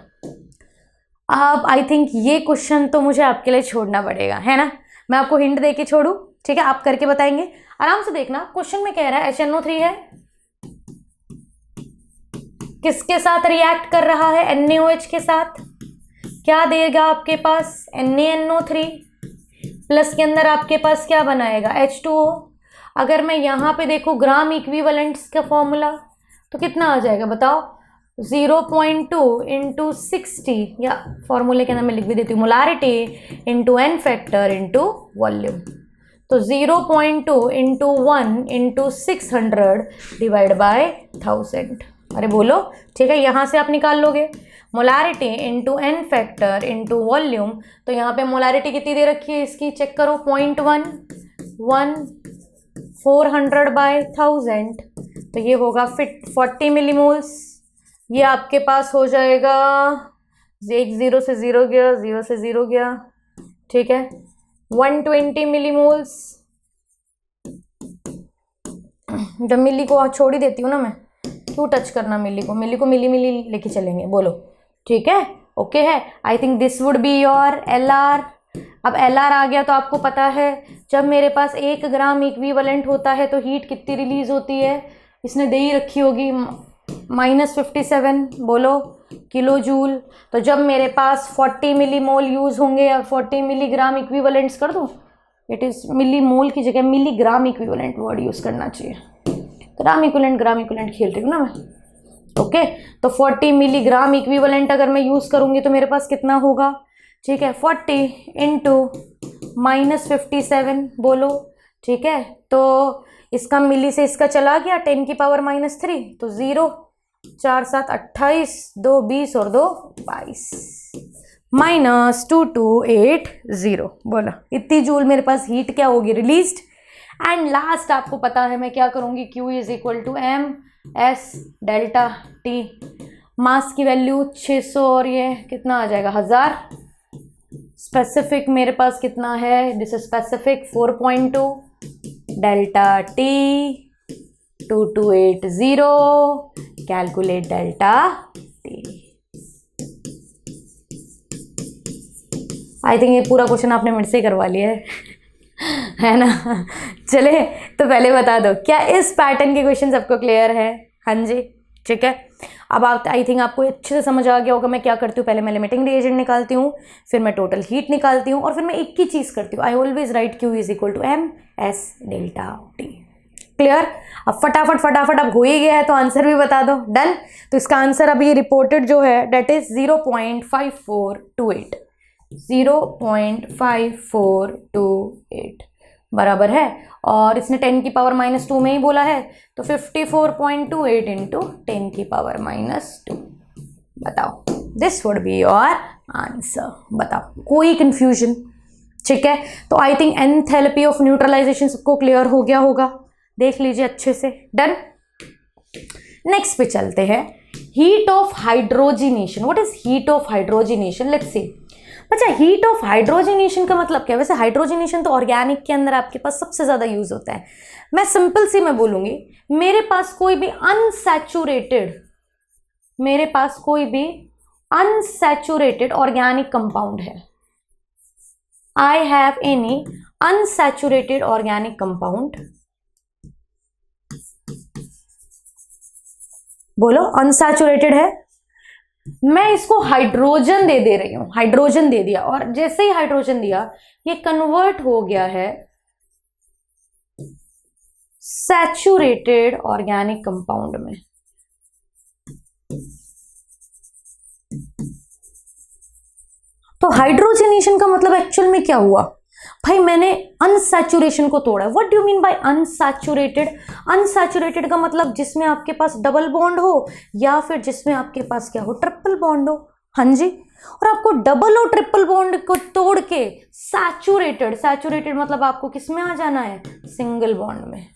अब आई थिंक ये क्वेश्चन तो मुझे आपके लिए छोड़ना पड़ेगा, है ना। मैं आपको हिंट दे के छोड़ू, ठीक है, आप करके बताएंगे। आराम से देखना, क्वेश्चन में कह रहा है HNO3 है, किसके साथ रिएक्ट कर रहा है, NaOH के साथ। क्या देगा आपके पास, NaNO3 प्लस के अंदर आपके पास क्या बनाएगा, H2O। अगर मैं यहाँ पे देखूँ ग्राम इक्विवेलेंट्स का फॉर्मूला तो कितना आ जाएगा, बताओ, 0.2 इंटू 60, या फॉर्मूले के अंदर मैं लिख भी देती हूँ, molarity into N factor into volume. तो 0.2 इंटू 1 इंटू 600 डिवाइड बाय 1000। अरे बोलो, ठीक है, यहाँ से आप निकाल लोगे molarity into N factor into volume. तो यहाँ पे मोलारिटी कितनी दे रखी है इसकी, चेक करो, 0.1, 400 बाय 1000, तो ये होगा फिट 40 मिलीमोल्स। ये आपके पास हो जाएगा, एक 0 से 0 गया, 0 से 0 गया, ठीक है, 120 मिलीमोल्स। जब मिली को छोड़ ही देती हूँ ना मैं, क्यों टच करना मिली को मिली लेके चलेंगे। बोलो, ठीक है, ओके है। I think this would be your LR। अब LR आ गया तो आपको पता है जब मेरे पास 1 ग्राम इक्विवेलेंट होता है तो हीट कितनी रिलीज होती है, इसने दे ही रखी होगी, -57, बोलो, किलो जूल। तो जब मेरे पास 40 मिलीमोल यूज होंगे या 40 मिलीग्राम इक्विवेलेंट्स कर दो, इट इज मिलीमोल की जगह मिलीग्राम इक्विवेलेंट वर्ड यूज करना चाहिए। ग्राम इक्विवेलेंट खेल रही हूँ ना मैं, ओके। तो 40 मिलीग्राम इक्विवेलेंट अगर मैं यूज करूंगी तो मेरे पास कितना होगा, ठीक है, 40 इंटू -57 बोलो, ठीक है। तो इसका मिली से इसका चला गया 10 की पावर -3, तो 0, 4 7 28, 2 20 और 2 22, -2280 बोला। इतनी जूल मेरे पास हीट क्या होगी रिलीज्ड। एंड लास्ट आपको पता है मैं क्या करूंगी, Q is equal to M S delta T। Mass की वैल्यू 600 और ये कितना आ जाएगा 1000। स्पेसिफिक मेरे पास कितना है, this is specific 4.2 delta T 2280, calculate delta T। I think ये पूरा क्वेश्चन आपने मेरे से करवा लिया है ना। चले तो पहले बता दो क्या इस पैटर्न के क्वेश्चन सबको क्लियर है? हाँ जी, ठीक है। अब आप आई थिंक आपको अच्छे से समझ आ गया होगा मैं क्या करती हूँ। पहले मैं लिमिटिंग रिएजेंट निकालती हूँ, फिर मैं टोटल हीट निकालती हूँ, और फिर मैं एक ही चीज़ करती हूँ, I always write Q is equal to M S delta T। Clear? अब फटाफट अब हो ही गया है तो आंसर भी बता दो। डन। तो इसका आंसर अभी रिपोर्टेड जो है डेट इज 0.5428, 0.5428 बराबर है। और इसने 10 की पावर -2 में ही बोला है, तो 54.28 इंटू 10 की पावर -2। बताओ, this would be your answer. बताओ, कोई कंफ्यूजन? ठीक है। तो I think enthalpy of neutralisation सबको क्लियर हो गया होगा, देख लीजिए अच्छे से। डन। नेक्स्ट पे चलते हैं, heat of hydrogenation. What is heat of hydrogenation? Let's see. अच्छा, हीट ऑफ हाइड्रोजिनेशन का मतलब क्या है? वैसे हाइड्रोजिनेशन तो ऑर्गेनिक के अंदर आपके पास सबसे ज्यादा यूज होता है। मैं सिंपल सी मैं बोलूंगी, मेरे पास कोई भी अनसैचुरेटेड ऑर्गेनिक कंपाउंड है, I have any unsaturated organic compound, बोलो अनसैचुरेटेड है, मैं इसको हाइड्रोजन दे रही हूं, हाइड्रोजन दे दिया, और जैसे ही हाइड्रोजन दिया ये कन्वर्ट हो गया है सैचुरेटेड ऑर्गेनिक कंपाउंड में। तो हाइड्रोजनेशन का मतलब एक्चुअल में क्या हुआ भाई? मैंने अनसैचुरेशन को तोड़ा। What do you mean by unsaturated? Unsaturated का मतलब जिसमें आपके पास डबल बॉन्ड हो, या फिर जिसमें आपके पास क्या हो, ट्रिपल बॉन्ड हो। हाँ जी। और आपको डबल और ट्रिपल बॉन्ड को तोड़ के सैचुरेटेड मतलब आपको किसमें आ जाना है? सिंगल बॉन्ड में।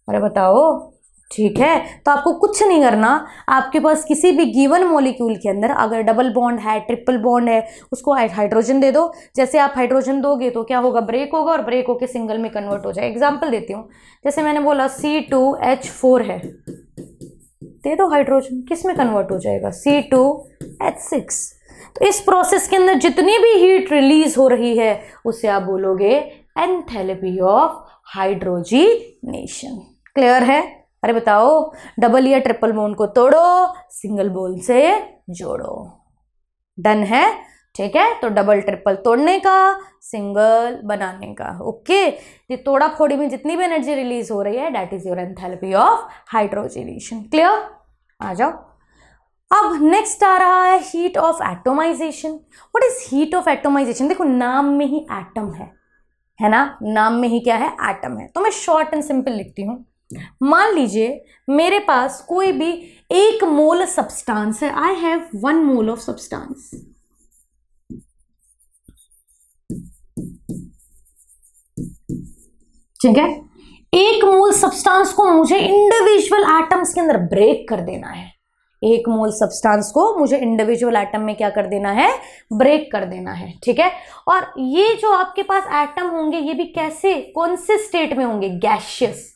अरे बताओ, ठीक है। तो आपको कुछ नहीं करना, आपके पास किसी भी गिवन मॉलिक्यूल के अंदर अगर डबल बॉन्ड है, ट्रिपल बॉन्ड है, उसको हाइड्रोजन दे दो। जैसे आप हाइड्रोजन दोगे तो क्या होगा? ब्रेक होगा, और ब्रेक होके सिंगल में कन्वर्ट हो जाए। एग्जांपल देती हूँ, जैसे मैंने बोला C2H4 है, दे दो हाइड्रोजन, किस में कन्वर्ट हो जाएगा? C2H6। तो इस प्रोसेस के अंदर जितनी भी हीट रिलीज हो रही है उसे आप बोलोगे एंथैल्पी ऑफ हाइड्रोजिनेशन। क्लियर है? अरे बताओ, डबल या ट्रिपल बॉन्ड को तोड़ो, सिंगल बॉन्ड से जोड़ो। डन है? ठीक है। तो डबल ट्रिपल तोड़ने का, सिंगल बनाने का। ओके। ये तोड़ा फोड़ी में जितनी भी एनर्जी रिलीज हो रही है that is your enthalpy of hydrogenation. Clear? आ जाओ। अब नेक्स्ट आ रहा है heat of atomisation. What is heat of atomisation? देखो, नाम में ही एटम है ना, नाम में ही क्या है? एटम है। तो मैं शॉर्ट एंड सिंपल लिखती हूं। मान लीजिए मेरे पास कोई भी 1 मोल सब्सटेंस है, I have 1 mole of substance. ठीक है। 1 मोल सब्सटेंस को मुझे इंडिविजुअल एटम्स के अंदर ब्रेक कर देना है। 1 मोल सब्सटेंस को मुझे इंडिविजुअल एटम में क्या कर देना है? ब्रेक कर देना है। ठीक है। और ये जो आपके पास एटम होंगे ये भी कैसे, कौन से स्टेट में होंगे? गैशियस।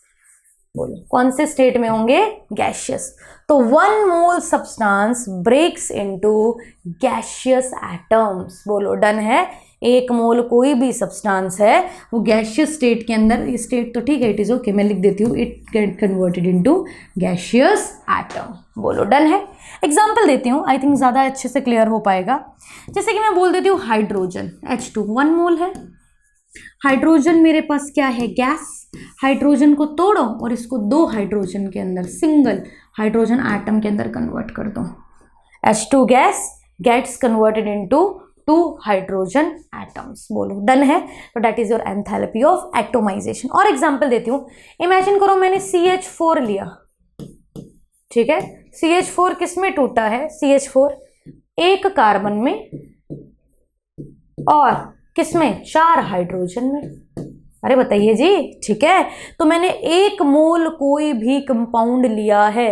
बोलो, कौन से स्टेट में होंगे? गैशियस। तो 1 mole substance breaks into gaseous atoms. बोलो, डन है। 1 मोल कोई भी सब्सटेंस है वो गैशियस स्टेट के अंदर, स्टेट तो ठीक है, इट इज ओके, मैं लिख देती हूँ, it get converted into gaseous atom. बोलो, डन है। एग्जाम्पल देती हूँ, आई थिंक ज्यादा अच्छे से क्लियर हो पाएगा। जैसे कि मैं बोल देती हूँ हाइड्रोजन, H2 1 मोल है। हाइड्रोजन मेरे पास क्या है? गैस। हाइड्रोजन को तोड़ो और इसको 2 हाइड्रोजन के अंदर, सिंगल हाइड्रोजन एटम के अंदर कन्वर्ट कर दो। H2 gas gets converted into 2 hydrogen atoms. बोलो डन है। तो that is your enthalpy of atomisation. और एग्जांपल देती हूँ, इमेजिन करो मैंने CH4 लिया, ठीक है, CH4 किस में टूटा है, CH4 एक कार्बन में और किस में, 4 हाइड्रोजन में। अरे बताइए जी, ठीक है। तो मैंने 1 मोल कोई भी कंपाउंड लिया है,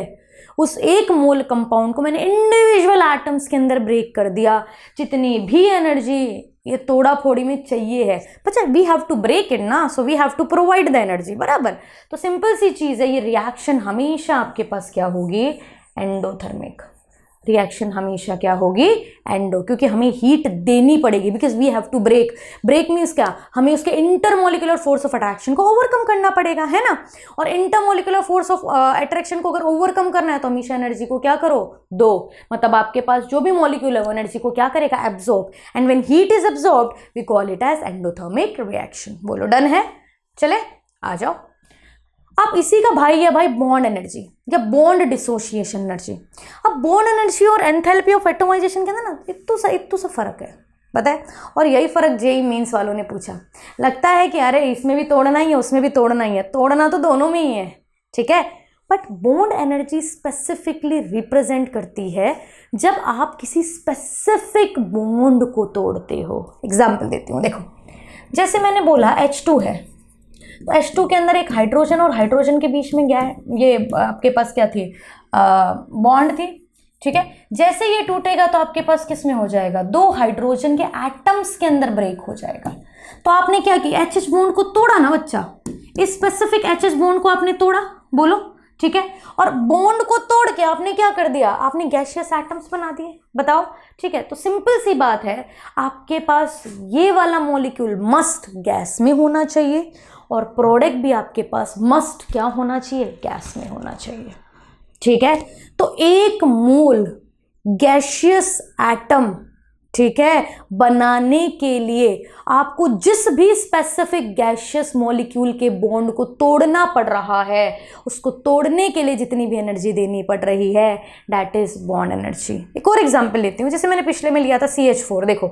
उस 1 मोल कंपाउंड को मैंने इंडिविजुअल एटम्स के अंदर ब्रेक कर दिया। जितनी भी एनर्जी ये तोड़ा फोड़ी में चाहिए है, बच्चा we have to break it ना, so we have to provide the energy, बराबर। तो सिंपल सी चीज़ है, ये रिएक्शन हमेशा आपके पास क्या होगी, एंडोथर्मिक रिएक्शन हमेशा क्या होगी, एंडो, क्योंकि हमें हीट देनी पड़ेगी, because we have to break. Break means क्या, हमें उसके इंटरमोलिकुलर फोर्स ऑफ अट्रैक्शन को ओवरकम करना पड़ेगा, है ना। और इंटरमोलिकुलर फोर्स ऑफ अट्रैक्शन को अगर ओवरकम करना है तो हमेशा एनर्जी को क्या करो, दो। मतलब आपके पास जो भी मॉलिक्यूल है वो एनर्जी को क्या करेगा, absorb. And when heat is absorbed we call it as endothermic reaction. बोलो डन है। चले आ जाओ। अब इसी का भाई है भाई बॉन्ड एनर्जी या बॉन्ड डिसोसिएशन एनर्जी। अब बॉन्ड एनर्जी और एंथैल्पी ऑफ एटोमाइजेशन के अंदर ना इतना सा फर्क है, पता है। और यही फर्क जेईई मेंस वालों ने पूछा। लगता है कि अरे इसमें भी तोड़ना ही है उसमें भी तोड़ना ही है, तोड़ना तो दोनों में ही है, ठीक है। But bond energy specifically represent करती है जब आप किसी स्पेसिफिक बॉन्ड को तोड़ते हो। एग्जाम्पल देती हूँ, देखो जैसे मैंने बोला H2 है, तो H2 के अंदर एक हाइड्रोजन और हाइड्रोजन के बीच में क्या है, ये आपके पास क्या थी, बॉन्ड थी, ठीक है। जैसे ये टूटेगा तो आपके पास किस में हो जाएगा, 2 हाइड्रोजन के एटम्स के अंदर ब्रेक हो जाएगा। तो आपने क्या किया, HH बॉन्ड को तोड़ा ना बच्चा, इस स्पेसिफिक HH बॉन्ड को आपने तोड़ा, बोलो ठीक है। और बॉन्ड को तोड़ के आपने क्या कर दिया, आपने गैसियस एटम्स बना दिए, बताओ ठीक है। तो सिंपल सी बात है, आपके पास ये वाला मॉलिक्यूल मस्ट गैस में होना चाहिए और प्रोडक्ट भी आपके पास मस्ट क्या होना चाहिए, गैस में होना चाहिए, ठीक है। तो 1 मोल गैसियस एटम, ठीक है, बनाने के लिए आपको जिस भी स्पेसिफिक गैसियस मॉलिक्यूल के बॉन्ड को तोड़ना पड़ रहा है, उसको तोड़ने के लिए जितनी भी एनर्जी देनी पड़ रही है, दैट इज बॉन्ड एनर्जी। एक और एग्जांपल लेती हूँ, जैसे मैंने पिछले में लिया था CH4। देखो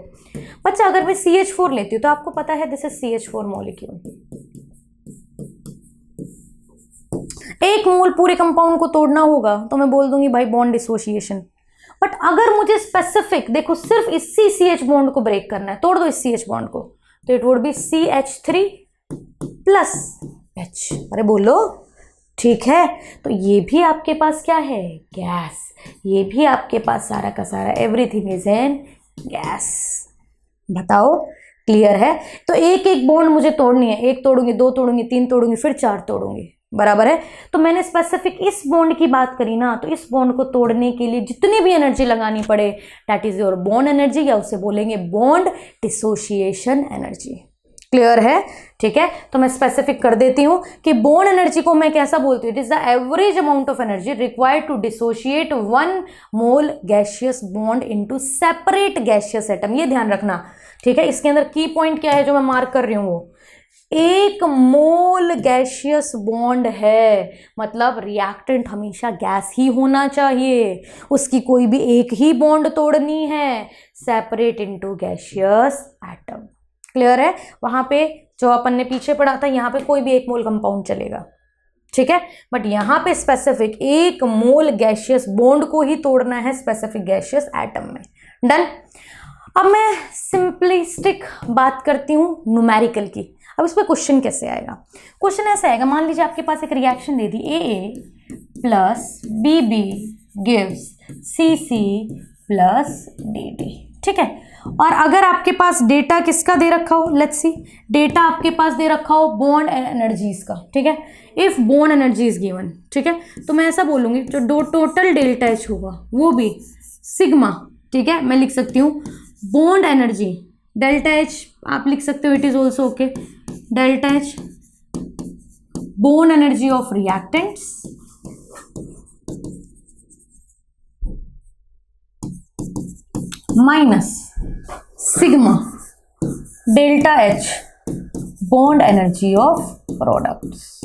बच्चा, अगर मैं CH4 लेती हूँ तो आपको पता है दिस इज CH4 मॉलिक्यूल। 1 मोल पूरे कंपाउंड को तोड़ना होगा तो मैं बोल दूंगी भाई बॉन्ड डिसोसिएशन। बट अगर मुझे स्पेसिफिक, देखो सिर्फ इसी CH बॉन्ड को ब्रेक करना है, तोड़ दो इस CH बॉन्ड को, तो it would B CH3 plus H। अरे बोलो ठीक है। तो ये भी आपके पास क्या है, गैस। ये भी आपके पास सारा का सारा एवरीथिंग इज इन गैस। बताओ क्लियर है। तो एक बॉन्ड मुझे तोड़नी है, 1 तोड़ूंगी, 2 तोड़ूंगी, 3 तोड़ूंगी, फिर 4 तोड़ूंगी, बराबर है। तो मैंने स्पेसिफिक इस बॉन्ड की बात करी ना, तो इस बॉन्ड को तोड़ने के लिए जितनी भी एनर्जी लगानी पड़े, that is your bond energy, या उसे बोलेंगे बॉन्ड डिसोसिएशन एनर्जी। क्लियर है, ठीक है। तो मैं स्पेसिफिक कर देती हूं कि बॉन्ड एनर्जी को मैं कैसा बोलती हूँ, it is the average amount of energy required to dissociate 1 mole gaseous bond into separate gaseous atom. ये ध्यान रखना, ठीक है। इसके अंदर की पॉइंट क्या है जो मैं मार्क कर रही हूँ, वो 1 मोल गैसियस बॉन्ड है, मतलब रिएक्टेंट हमेशा गैस ही होना चाहिए, उसकी कोई भी एक ही बॉन्ड तोड़नी है, separate into gaseous atom. Clear है। वहां पे जो अपन ने पीछे पढ़ा था, यहाँ पे कोई भी 1 मोल कंपाउंड चलेगा, ठीक है। बट यहाँ पे स्पेसिफिक 1 मोल गैसियस बॉन्ड को ही तोड़ना है स्पेसिफिक गैसियस एटम में। डन। अब मैं सिंपलिस्टिक बात करती हूँ न्यूमेरिकल की। अब इस पर क्वेश्चन कैसे आएगा, क्वेश्चन ऐसे आएगा, मान लीजिए आपके पास एक रिएक्शन दे दी, AA plus BB gives CC plus DD, ठीक है। और अगर आपके पास डेटा किसका दे रखा हो, लेट्स सी, डेटा आपके पास दे रखा हो बॉन्ड एनर्जीज का, ठीक है। If bond energy is given, ठीक है, तो मैं ऐसा बोलूंगी जो टोटल डेल्टा H होगा वो भी सिग्मा, ठीक है। मैं लिख सकती हूँ बॉन्ड एनर्जी डेल्टा H, आप लिख सकते हो it is also okay, delta H bond energy of reactants minus sigma delta H bond energy of products.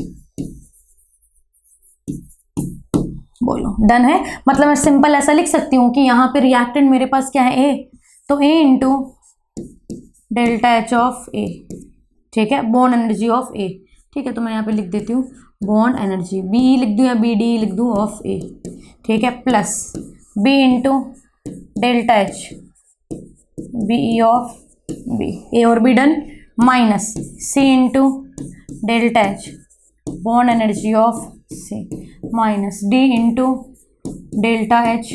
बोलो डन है। मतलब मैं सिंपल ऐसा लिख सकती हूँ कि यहाँ पे रिएक्टेंट मेरे पास क्या है, A, तो A into delta H of A, ठीक है, बॉन्ड एनर्जी ऑफ ए, ठीक है। तो मैं यहाँ पे लिख देती हूँ बॉन्ड एनर्जी बी लिख दूँ या बी डी लिख दूँ ऑफ ए, ठीक है, plus B into delta H B E of B, A और B done, minus C into delta H bond energy of C, minus D into delta H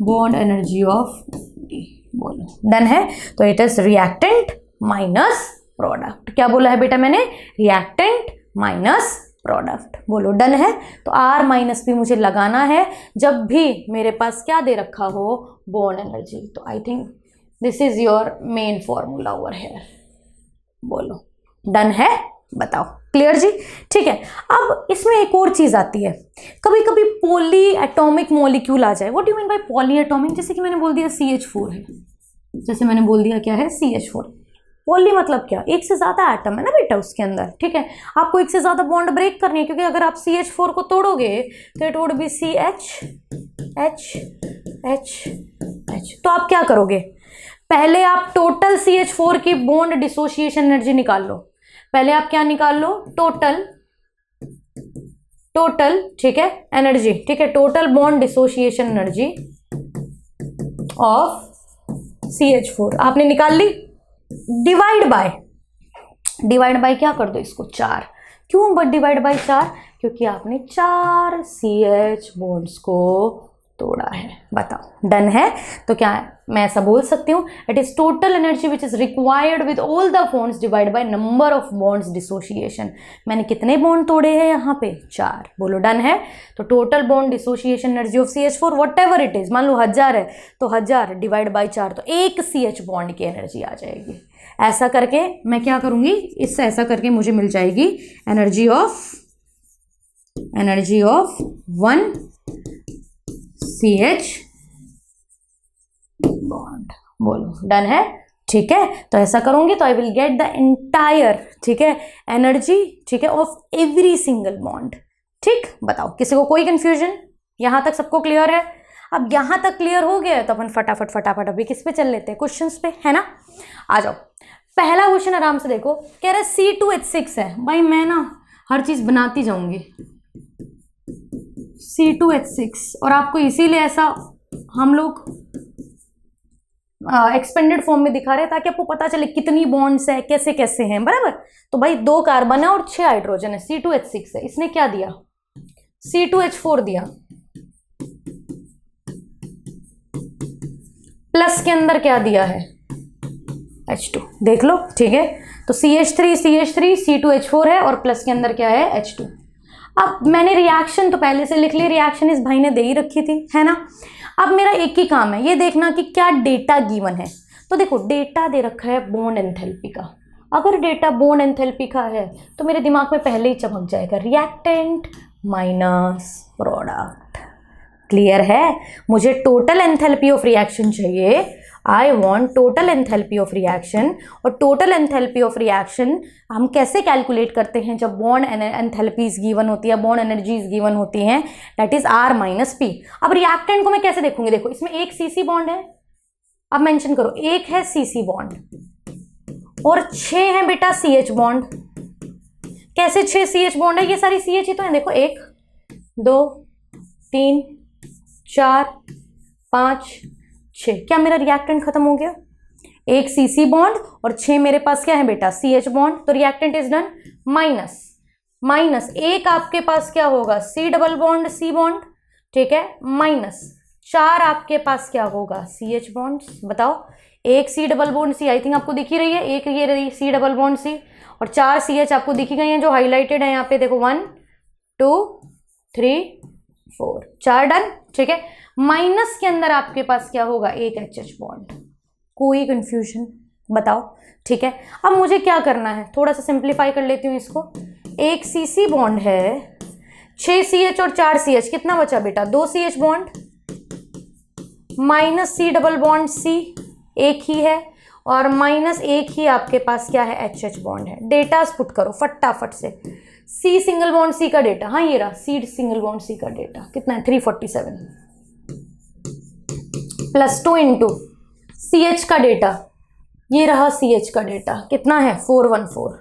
bond energy of D. बोलो डन है। तो it is reactant minus product. क्या बोला है बेटा मैंने? Reactant minus product. बोलो डन है। तो आर माइनस पी मुझे लगाना है जब भी मेरे पास क्या दे रखा हो, बॉन्ड एनर्जी। तो I think this is your main formula over here. बोलो डन है, बताओ क्लियर जी, ठीक है। अब इसमें एक और चीज आती है, कभी कभी पॉली एटॉमिक मॉलिक्यूल आ जाए। What do you mean by poly atomic? जैसे कि मैंने बोल दिया CH4 है, जैसे मैंने बोल दिया क्या है CH4। पॉली मतलब क्या? एक से ज्यादा एटम है ना बेटा उसके अंदर, ठीक है। आपको एक से ज्यादा बॉन्ड ब्रेक करनी है, क्योंकि अगर आप CH4 को तोड़ोगे तो it would B CH H H H। तो आप क्या करोगे? पहले आप टोटल CH4 की बॉन्ड डिसोसिएशन एनर्जी निकाल लो। पहले आप क्या निकाल लो? टोटल, ठीक है, एनर्जी, ठीक है, total bond dissociation energy of CH4 आपने निकाल ली। डिवाइड बाय क्या कर दो इसको? 4। क्यों बट डिवाइड बाय 4? क्योंकि आपने 4 CH बॉन्ड्स को तोड़ा है। बताओ डन है। तो क्या मैं ऐसा बोल सकती हूँ? It is total energy which is required with all the bonds divide by number of bonds dissociation. मैंने कितने बॉन्ड तोड़े हैं यहाँ पे? 4। बोलो डन है। तो total bond dissociation energy of CH4 what ever it is, मान लो 1000 है तो 1000 डिवाइड बाय 4, तो 1 CH बॉन्ड की एनर्जी आ जाएगी। ऐसा करके मैं क्या करूंगी, इससे ऐसा करके मुझे मिल जाएगी एनर्जी ऑफ 1 CH बॉन्ड। बोलो डन है, ठीक है। तो ऐसा करूंगी तो I will get the entire, ठीक है, एनर्जी, ठीक है, ऑफ एवरी सिंगल बॉन्ड। ठीक, बताओ किसी को कोई कंफ्यूजन? यहां तक सबको क्लियर है? अब यहां तक क्लियर हो गया तो अपन फटाफट अभी किस पे चल लेते हैं? क्वेश्चंस पे, है ना। आ जाओ, पहला क्वेश्चन आराम से देखो। कह रहा है C2H6 है। भाई मैं ना हर चीज बनाती जाऊंगी। C2H6, और आपको इसीलिए ऐसा हम लोग एक्सपेंडेड फॉर्म में दिखा रहे हैं ताकि आपको पता चले कितनी बॉन्ड्स है, कैसे कैसे हैं, बराबर। तो भाई 2 कार्बन है और 6 हाइड्रोजन है, C2H6 है। इसने क्या दिया? C2H4 दिया, प्लस के अंदर क्या दिया है? H2। देख लो, ठीक है। तो CH3 C2H4 है और प्लस के अंदर क्या है? H2। अब मैंने रिएक्शन तो पहले से लिख ली, रिएक्शन इस भाई ने दे ही रखी थी, है ना। अब मेरा एक ही काम है, ये देखना कि क्या डेटा गिवन है। तो देखो डेटा दे रखा है बॉन्ड एंथैल्पी का। अगर डेटा बॉन्ड एंथैल्पी का है तो मेरे दिमाग में पहले ही चमक जाएगा रिएक्टेंट माइनस प्रोडक्ट। क्लियर है? मुझे टोटल एंथैल्पी ऑफ रिएक्शन चाहिए। I want total enthalpy of reaction. और टोटल एंथैल्पी ऑफ रिएक्शन हम कैसे कैलकुलेट करते हैं? जब बॉन्ड एंथैल्पीज गिवन होती है, बॉन्ड एनर्जीज गिवन होती हैं, that is R minus P। अब रिएक्टेंट को मैं कैसे देखूंगी? देखो इसमें एक CC बॉन्ड है, अब मेंशन करो, एक है CC बॉन्ड और 6 है बेटा CH बॉन्ड। कैसे 6 CH बॉन्ड है? ये सारी CH ही तो है। देखो 1 2 3 4 5 6। क्या मेरा रिएक्टेंट खत्म हो गया? एक CC बॉन्ड और 6 मेरे पास क्या है बेटा? CH bond. तो रिएक्टेंट इज डन। माइनस एक आपके पास क्या होगा? C double bond C bond, ठीक है, माइनस 4 आपके पास क्या होगा? CH bond. बताओ, एक C double bond C I think आपको दिखी रही है, एक ये रही C डबल बॉन्ड C, और 4 CH आपको दिखी गई हैं जो हाईलाइटेड है यहाँ पे। देखो 1 2 3 4, 4 डन, ठीक है। माइनस के अंदर आपके पास क्या होगा? एक HH बॉन्ड। कोई कंफ्यूजन? बताओ, ठीक है। अब मुझे क्या करना है? थोड़ा सा सिंप्लीफाई कर लेती हूँ इसको। एक CC बॉन्ड है, 6 CH और 4 CH, कितना बचा बेटा? 2 CH bond, minus C double bond C एक ही है, और माइनस एक ही आपके पास क्या है? HH बॉन्ड है। डेटा पुट करो फटाफट से। C सिंगल बॉन्ड C का डेटा, हाँ ये रहा, C सिंगल बॉन्ड C का डेटा कितना है? 347 प्लस 2 इंटू CH का डेटा ये रहा CH का डेटा, कितना है 414।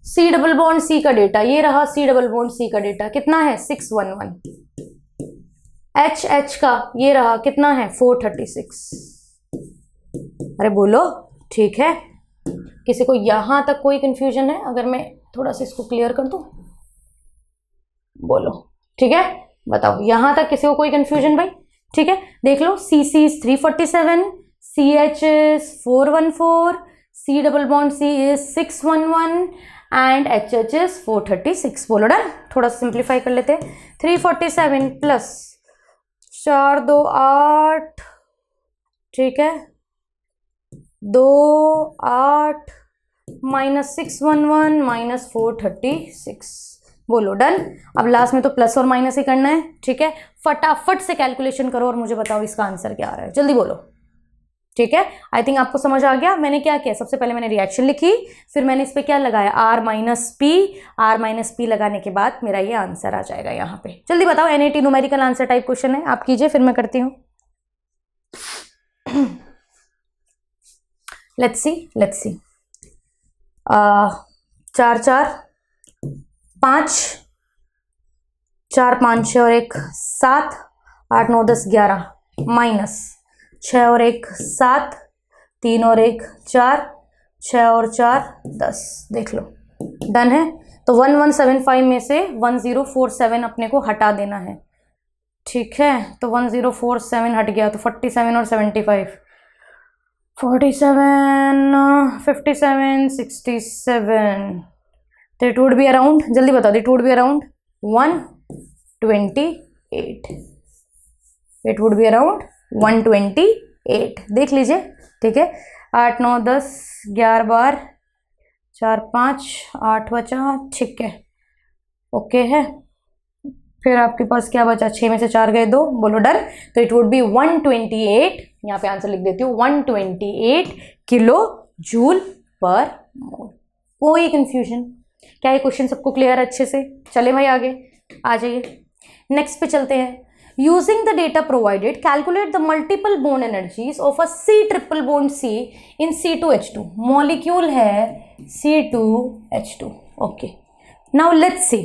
C डबल बॉन्ड C का डेटा, ये रहा C डबल बॉन्ड C का डेटा, कितना है 611। H का ये रहा, कितना है 436। अरे बोलो, ठीक है? किसी को यहां तक कोई कंफ्यूजन है? अगर मैं थोड़ा सा इसको क्लियर कर दूं, बोलो, ठीक है? बताओ, यहां तक किसी को कोई कंफ्यूजन भाई? ठीक है, देख लो, CC is 347, CH is 414, C double bond C is 611 and HH is 436। बोलो डन। थोड़ा सिंप्लीफाई कर लेते हैं। 347 प्लस 4 2 8, ठीक है, 2 8 माइनस 611 माइनस 436। बोलो डन। अब लास्ट में तो प्लस और माइनस ही करना है, ठीक है? फटाफट से कैलकुलेशन करो और मुझे बताओ इसका आंसर क्या आ रहा है, जल्दी बोलो, ठीक है? आई थिंक आपको समझ आ गया। मैंने क्या किया, सबसे पहले मैंने रिएक्शन लिखी, फिर मैंने इस पे क्या लगाया, R माइनस पी लगाने के बाद मेरा ये आंसर आ जाएगा यहाँ पे। जल्दी बताओ, NAT numerical answer type question है, आप कीजिए, फिर मैं करती हूँ। लेट्स सी 4 4 5 4 5 6 और 1 7 8 9 10 11 माइनस 6 और 1 7 3 और 1 4 6 और 4 10। देख लो, डन है। तो 1175 में से 1047 अपने को हटा देना है, ठीक है? तो 1047 हट गया, तो 47 और 75 47 57 67, तो इट वुड बी अराउंड, जल्दी बताओ, it would be around 128। It would be around 128। देख लीजिए, ठीक है? 8 9 10 11 12 4 5 8 बचा, ठीक है, ओके है। फिर आपके पास क्या बचा, 6 में से 4 गए 2, बोलो डन। तो इट वुड बी 128, यहाँ पे आंसर लिख देती हूँ, 128 किलो जूल पर मोल। कोई कंफ्यूजन? क्या ये क्वेश्चन सबको क्लियर अच्छे से? चले भाई आगे आ जाइए, नेक्स्ट पे चलते हैं। Using the data provided, calculate the multiple bond energies of a C triple bond C in C2H2। Molecule है C2H2। Okay, now let's see.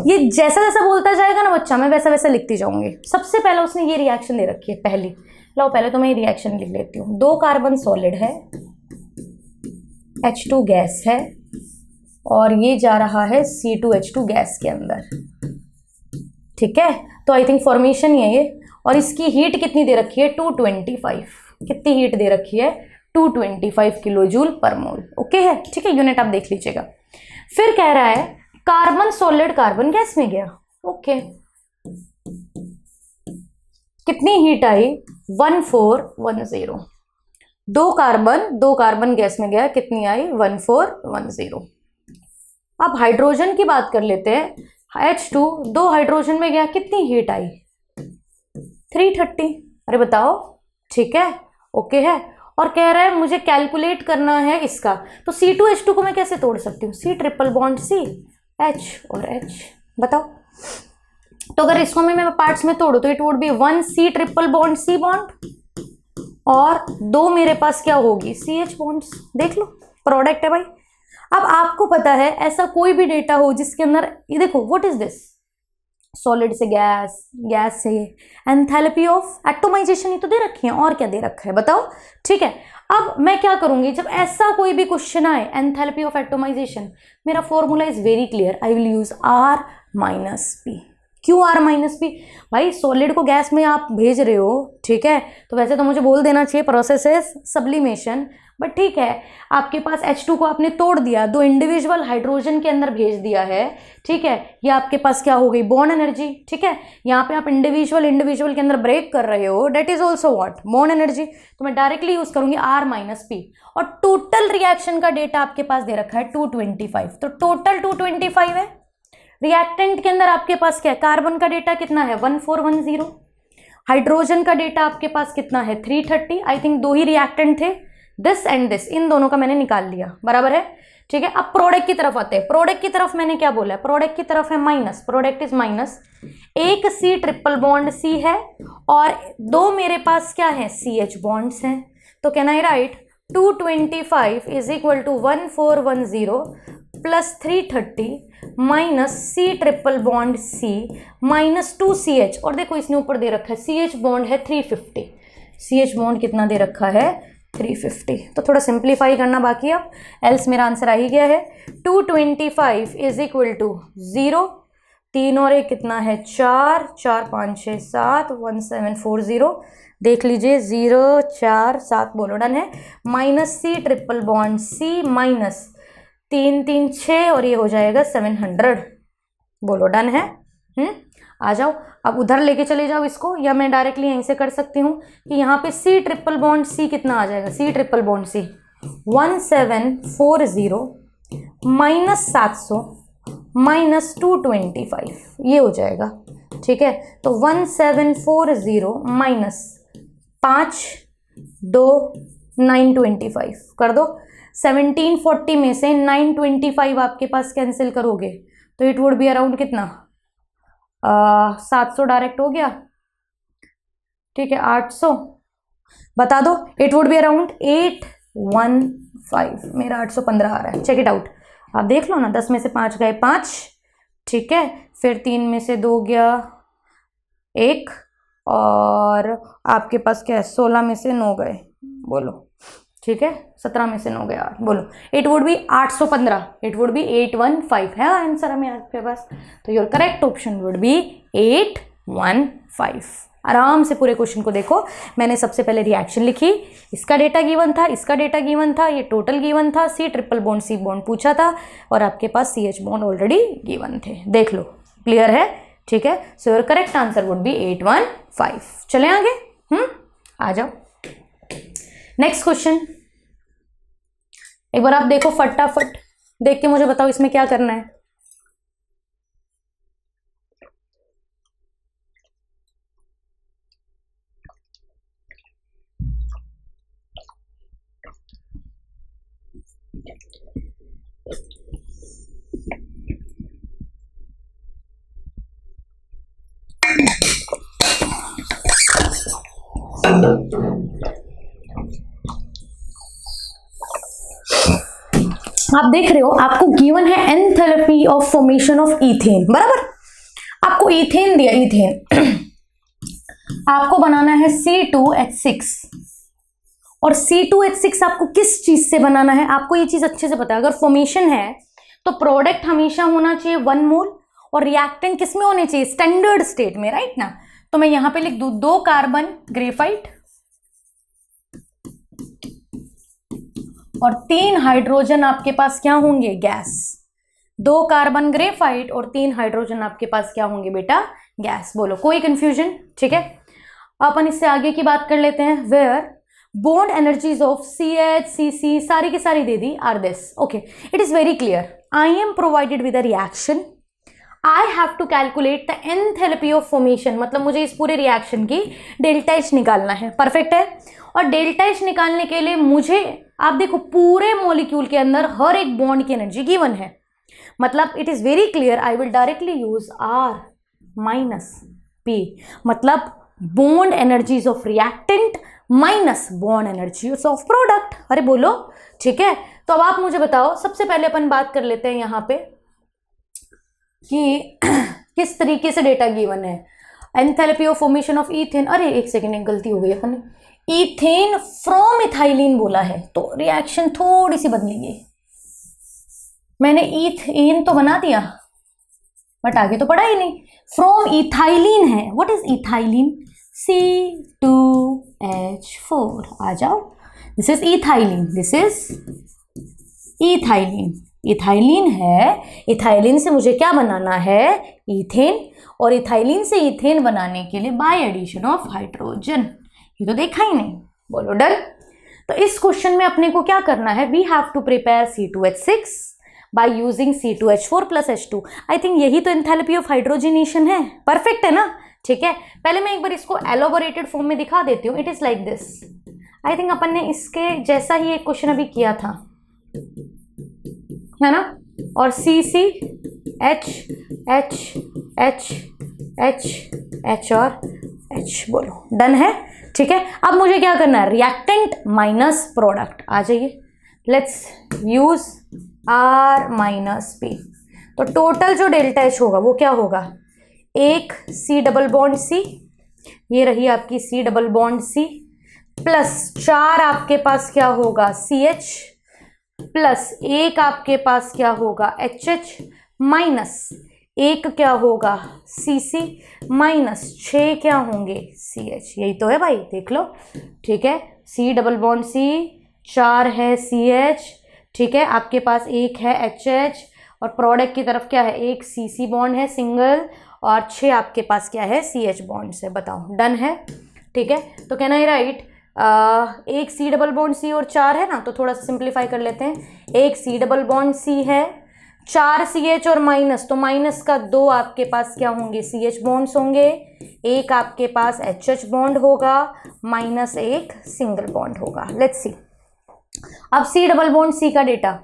ये जैसा जैसा बोलता जाएगा ना बच्चा, मैं वैसा वैसा लिखती जाऊंगी। सबसे पहले उसने ये रिएक्शन दे रखी है पहली, लो पहले तो मैं ये रिएक्शन लिख लेती हूँ। 2 कार्बन सॉलिड है, H2 गैस है, और ये जा रहा है C2H2 गैस के अंदर, ठीक है? तो आई थिंक फॉर्मेशन ये है, और इसकी हीट कितनी दे रखी है, 225। कितनी हीट दे रखी है, 225 किलो जूल पर मोल। ओके है, ठीक है? यूनिट आप देख लीजिएगा। फिर कह रहा है कार्बन सॉलिड कार्बन गैस में गया, ओके, कितनी हीट आई, 1410। 2 कार्बन गैस में गया, कितनी आई, 1410। अब हाइड्रोजन की बात कर लेते हैं। H2 2 हाइड्रोजन में गया, कितनी हीट आई, 330। अरे बताओ, ठीक है, ओके है? और कह रहा है मुझे कैलकुलेट करना है इसका, तो C2H2 को मैं कैसे तोड़ सकती हूँ, C triple bond C, H और H। बताओ, तो अगर इसको मैं पार्ट्स में तोड़ू तो it would B 1 C triple bond C bond, और 2 मेरे पास क्या होगी, CH बॉन्ड्स। देख लो, प्रोडक्ट है भाई। अब आपको पता है ऐसा कोई भी डेटा हो जिसके अंदर, ये देखो, व्हाट इज दिस, सॉलिड से गैस, गैस से एंथैल्पी ऑफ एटोमाइजेशन, ये तो दे रखी है, और क्या दे रखा है बताओ, ठीक है? अब मैं क्या करूंगी, जब ऐसा कोई भी क्वेश्चन आए, एंथैल्पी ऑफ एटोमाइजेशन, मेरा formula is very clear, I will use R minus P. क्यों R माइनस पी? भाई सॉलिड को गैस में आप भेज रहे हो, ठीक है? तो वैसे तो मुझे बोल देना चाहिए प्रोसेस इज सब्लिमेशन, बट ठीक है, आपके पास H2 को आपने तोड़ दिया, 2 इंडिविजुअल हाइड्रोजन के अंदर भेज दिया है, ठीक है? ये आपके पास क्या हो गई, बॉन्ड एनर्जी, ठीक है? यहाँ पे आप इंडिविजुअल के अंदर ब्रेक कर रहे हो, that is also what, bond energy. तो मैं डायरेक्टली यूज करूंगी R माइनस पी, और टोटल रिएक्शन का डेटा आपके पास दे रखा है 225, तो टोटल 225 है। रिएक्टेंट के अंदर आपके पास क्या है, कार्बन का डेटा कितना है, 1410, हाइड्रोजन का डेटा आपके पास कितना है, 330। आई थिंक 2 ही रिएक्टेंट थे, दिस एंड दिस, इन दोनों का मैंने निकाल लिया, बराबर है, ठीक है? अब प्रोडक्ट की तरफ आते हैं। प्रोडक्ट की तरफ मैंने क्या बोला है, प्रोडक्ट की तरफ है minus, product is minus. 1 C triple bond C है, और 2 मेरे पास क्या है, CH बॉन्ड्स हैं, तो can I write 225 is equal to 1410 plus 330 minus C triple bond C minus 2CH, और देखो इसने ऊपर दे रखा है CH बॉन्ड है 350, CH बॉन्ड कितना दे रखा है 350, तो थोड़ा सिंप्लीफाई करना बाकी है अब, एल्स मेरा आंसर आ ही गया है। 225 इज इक्वल टू 0, 3 और 1 कितना है 4, 4 5 6 7, 1740, देख लीजिए 0 4 7, बोलो डन है। Minus C triple bond C minus 3 3 6 और ये हो जाएगा 700, बोलो डन है। आ जाओ अब उधर लेके चले जाओ इसको, या मैं डायरेक्टली यहीं से कर सकती हूँ कि यहाँ पे C ट्रिपल बॉन्ड C कितना आ जाएगा, C triple bond C 1740 minus 700 minus 225, ये हो जाएगा, ठीक है। तो 1740 माइनस 5 2 925 कर दो। 1740 में से 925 आपके पास कैंसिल करोगे तो इट वुड बी अराउंड कितना 700 डायरेक्ट हो गया, ठीक है। 800 बता दो, इट वुड बी अराउंड 815, मेरा 815 आ रहा है, चेक इट आउट, आप देख लो ना। 10 में से 5 गए 5, ठीक है, फिर 3 में से 2 गया 1, और आपके पास क्या है 16 में से 9 गए, बोलो, ठीक है, 17 में से 9 गए 8, बोलो, it would B 815, it would B 815 है आंसर हमें आपके पास, तो your correct option would be 815। आराम से पूरे क्वेश्चन को देखो, मैंने सबसे पहले रिएक्शन लिखी, इसका डेटा गिवन था, इसका डेटा गिवन था, ये टोटल गिवन था, C triple bond C bond पूछा था, और आपके पास CH बॉन्ड ऑलरेडी गिवन थे, देख लो, क्लियर है, ठीक है। So your correct answer would be 815। चले आगे, आ जाओ नेक्स्ट क्वेश्चन, एक बार आप देखो फटाफट, देख के मुझे बताओ इसमें क्या करना है। आप देख रहे हो आपको गिवन है enthalpy of formation of ethane, बराबर, आपको ईथेन दिया, ईथेन आपको बनाना है C2H6, और C2H6 आपको किस चीज से बनाना है, आपको ये चीज अच्छे से पता है। अगर फॉर्मेशन है तो प्रोडक्ट हमेशा होना चाहिए 1 मोल, और रिएक्टेंट किस में होने चाहिए, स्टैंडर्ड स्टेट में, राइट ना। तो मैं यहां पे लिख दूं 2 कार्बन ग्रेफाइट और 3 हाइड्रोजन आपके पास क्या होंगे, गैस। 2 कार्बन ग्रेफाइट और 3 हाइड्रोजन आपके पास क्या होंगे बेटा, गैस, बोलो, कोई कंफ्यूजन, ठीक है। अपन इससे आगे की बात कर लेते हैं, where bond energies of CH CC सारी की सारी दे दी are this, okay, it is very clear. I am provided with a reaction, I have to calculate the enthalpy of formation, मतलब मुझे इस पूरे रिएक्शन की डेल्टा H निकालना है, परफेक्ट है। और डेल्टा H निकालने के लिए मुझे, आप देखो पूरे मॉलिक्यूल के अंदर हर एक बॉन्ड की एनर्जी गिवन है, मतलब it is very clear, I will directly use R minus P, मतलब bond energies of reactant minus bond energies of product, अरे बोलो, ठीक है। तो अब आप मुझे बताओ, सबसे पहले अपन बात कर लेते हैं यहाँ पे कि किस तरीके से डेटा गिवन है, enthalpy of formation of ethane, अरे एक सेकेंड, एक गलती हो गई अपन ने, ईथेन फ्रॉम इथाइलिन बोला है, तो रिएक्शन थोड़ी सी बदलेगी, मैंने ईथेन तो बना दिया बट आगे तो पढ़ा ही नहीं, फ्रॉम इथाइलिन है, व्हाट इज इथाइलिन, C2H4, आ जाओ, this is ethylene, this is ethylene, ethylene है, इथाइलिन से मुझे क्या बनाना है, ईथेन, और इथाइलिन से ईथेन बनाने के लिए बाय एडिशन ऑफ हाइड्रोजन, ये तो देखा ही नहीं, बोलो डन। तो इस क्वेश्चन में अपने को क्या करना है, we have to prepare C2H6 by using C2H4 plus H2, I think यही तो एंथैल्पी ऑफ हाइड्रोजनेशन है, परफेक्ट है ना, ठीक है। पहले मैं एक बार इसको एलोबोरेटेड फॉर्म में दिखा देती हूँ, it is like this, I think अपन ने इसके जैसा ही एक क्वेश्चन अभी किया था, है ना, और CCH और H, बोलो डन है। ठीक है, अब मुझे क्या करना है, रिएक्टेंट माइनस प्रोडक्ट। आ जाइए, let's use R minus P। तो टोटल जो डेल्टा H होगा वो क्या होगा, एक C डबल बॉन्ड C, ये रही आपकी C double bond C, plus 4 आपके पास क्या होगा CH, प्लस एक आपके पास क्या होगा HH, माइनस एक क्या होगा CC, माइनस 6 क्या होंगे CH। यही तो है भाई, देख लो। ठीक है, C डबल बॉन्ड C, 4 है CH, ठीक है, आपके पास एक है HH, और प्रोडक्ट की तरफ क्या है, एक CC बॉन्ड है सिंगल, और 6 आपके पास क्या है CH बॉन्ड से। बताओ, डन है। ठीक है, तो कहना है राइट, एक C डबल बॉन्ड C और 4 है ना, तो थोड़ा सा सिंप्लीफाई कर लेते हैं। एक C डबल बॉन्ड C है, 4 CH और माइनस, तो माइनस का 2 आपके पास क्या होंगे CH बॉन्ड्स होंगे, एक आपके पास HH बॉन्ड होगा, माइनस एक सिंगल बॉन्ड होगा। लेट्स सी, अब C डबल बॉन्ड C का data,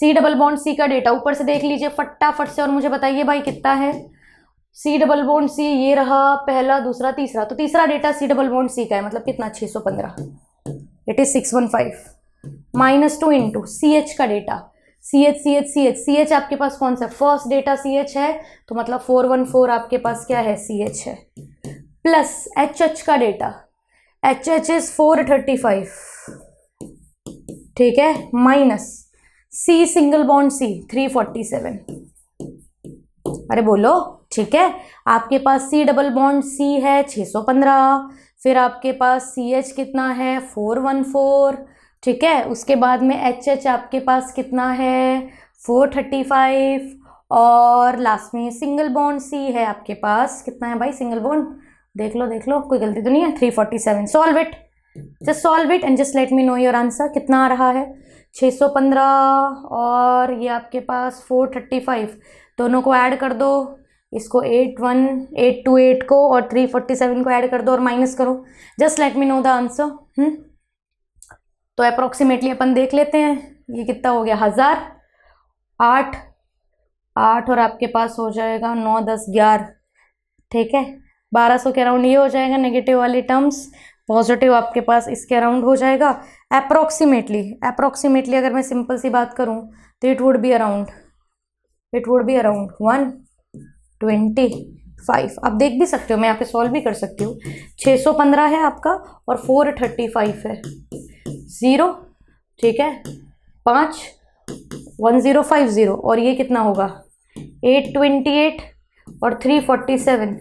C double bond C का डेटा ऊपर से देख लीजिए फटाफट से, और मुझे बताइए भाई कितना है। C डबल बॉन्ड C ये रहा, पहला, दूसरा, तीसरा, तो तीसरा data C double bond C का है, मतलब कितना, 615, इट इज 615, -2 इंटू CH का डेटा, CH आपके पास कौन सा, फर्स्ट डेटा CH है, तो मतलब 414 आपके पास क्या है CH है, प्लस HH का डेटा, HH इज 435, ठीक है, minus C single bond C 347, अरे बोलो। ठीक है, आपके पास C डबल बॉन्ड C है 615, फिर आपके पास CH कितना है 414, ठीक है, उसके बाद में HH आपके पास कितना है 435, और लास्ट में सिंगल बॉन्ड C है आपके पास कितना है भाई, सिंगल बॉन्ड देख लो कोई गलती तो नहीं है, 347। Solve it, just solve it and just let me know your answer. कितना आ रहा है, 615 और ये आपके पास 435, दोनों को ऐड कर दो, इसको 81828 को और 347 को ऐड कर दो और माइनस करो, just let me know the answer. तो अप्रोक्सीमेटली अपन देख लेते हैं, ये कितना हो गया, 1000, 8 और आपके पास हो जाएगा 9 10 11, ठीक है, 1200 के अराउंड ये हो जाएगा नेगेटिव वाली टर्म्स, पॉजिटिव आपके पास इसके अराउंड हो जाएगा। अप्रोक्सीमेटली अगर मैं सिंपल सी बात करूं तो इट वुड बी अराउंड 125। आप देख भी सकते हो, मैं यहाँ पे सॉल्व भी कर सकती हूँ। 615 है आपका और 435 है, 0, ठीक है, 5 1050, और ये कितना होगा 828 और 347,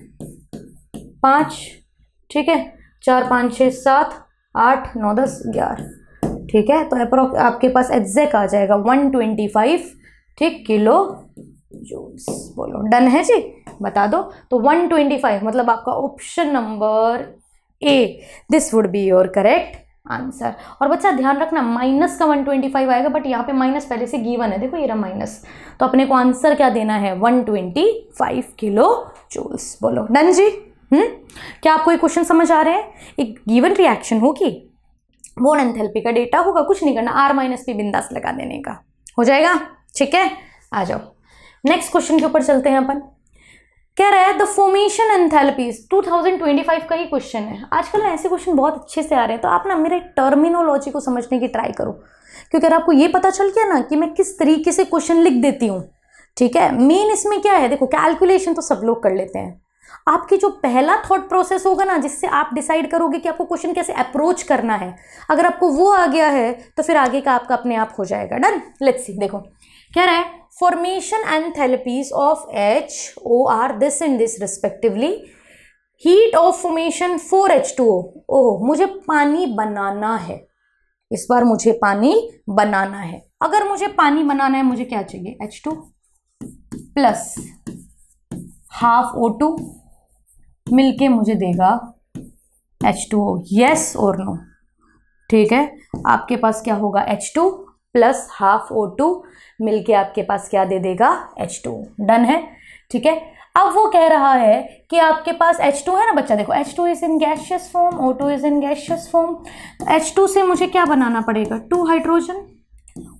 5, ठीक है, 4 5 6 7 8 9 10 11, ठीक है, तो आपके पास एग्जैक्ट आ जाएगा 125, ठीक, किलो जूल्स। बोलो डन है जी, बता दो। तो 125 मतलब आपका option number A, this would be your correct answer. और बच्चा ध्यान रखना, माइनस का 125 आएगा, बट यहाँ पे माइनस पहले से गिवन है, देखो ये रहा माइनस, तो अपने को आंसर क्या देना है 125 किलो जूल्स। बोलो डन जी। क्या आपको ये क्वेश्चन समझ आ रहे हैं? एक गिवन रिएक्शन होगी, वो एंथैल्पी का डेटा होगा, कुछ नहीं करना, R माइनस P बिंदास लगा देने का, हो जाएगा, ठीक है। आ जाओ नेक्स्ट क्वेश्चन के ऊपर चलते हैं अपन। कह रहा है द फॉर्मेशन एंथैल्पीज, 2025 का ही क्वेश्चन है। आजकल ना ऐसे क्वेश्चन बहुत अच्छे से आ रहे हैं, तो आप ना मेरे टर्मिनोलॉजी को समझने की ट्राई करो, क्योंकि अगर आपको ये पता चल गया ना कि मैं किस तरीके से क्वेश्चन लिख देती हूँ, ठीक है। मेन इसमें क्या है, देखो कैलकुलेशन तो सब लोग कर लेते हैं, आपकी जो पहला थॉट प्रोसेस होगा ना, जिससे आप डिसाइड करोगे कि आपको क्वेश्चन कैसे अप्रोच करना है, अगर आपको वो आ गया है तो फिर आगे का आपका अपने आप हो जाएगा। Done, let's see. देखो क्या रहा है, formation enthalpies of HO are this and this respectively, heat of formation 4H2O। Oh, मुझे पानी बनाना है, इस बार मुझे पानी बनाना है। अगर मुझे पानी बनाना है, मुझे क्या चाहिए, H2 प्लस हाफ O2 मिलके मुझे देगा H2O, यस और नो, ठीक है। आपके पास क्या होगा, H2 प्लस हाफ O2 मिलके आपके पास क्या दे देगा, H2। डन है, ठीक है। अब वो कह रहा है कि आपके पास H2 है ना बच्चा, देखो H2 is in gaseous form, O2 is in gaseous form. H2 से मुझे क्या बनाना पड़ेगा, 2 हाइड्रोजन,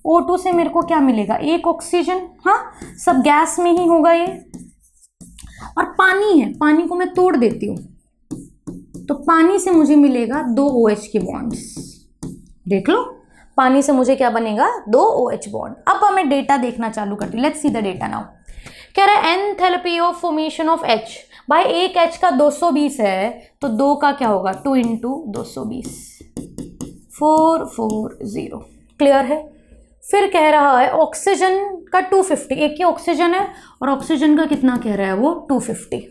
O2 से मेरे को क्या मिलेगा, 1 ऑक्सीजन, हाँ सब गैस में ही होगा ये। और पानी है, पानी को मैं तोड़ देती हूँ, तो पानी से मुझे मिलेगा 2 OH के बॉन्ड्स। देख लो, पानी से मुझे क्या बनेगा, 2 OH बॉन्ड। अब हमें डेटा देखना चालू करते हैं। Let's see the data now. कह रहा है enthalpy of formation of H। भाई एक H का 220 है तो 2 का क्या होगा, 2 × 220, 440। क्लियर है। फिर कह रहा है ऑक्सीजन का 250, एक ही ऑक्सीजन है और ऑक्सीजन का कितना कह रहा है वो 250।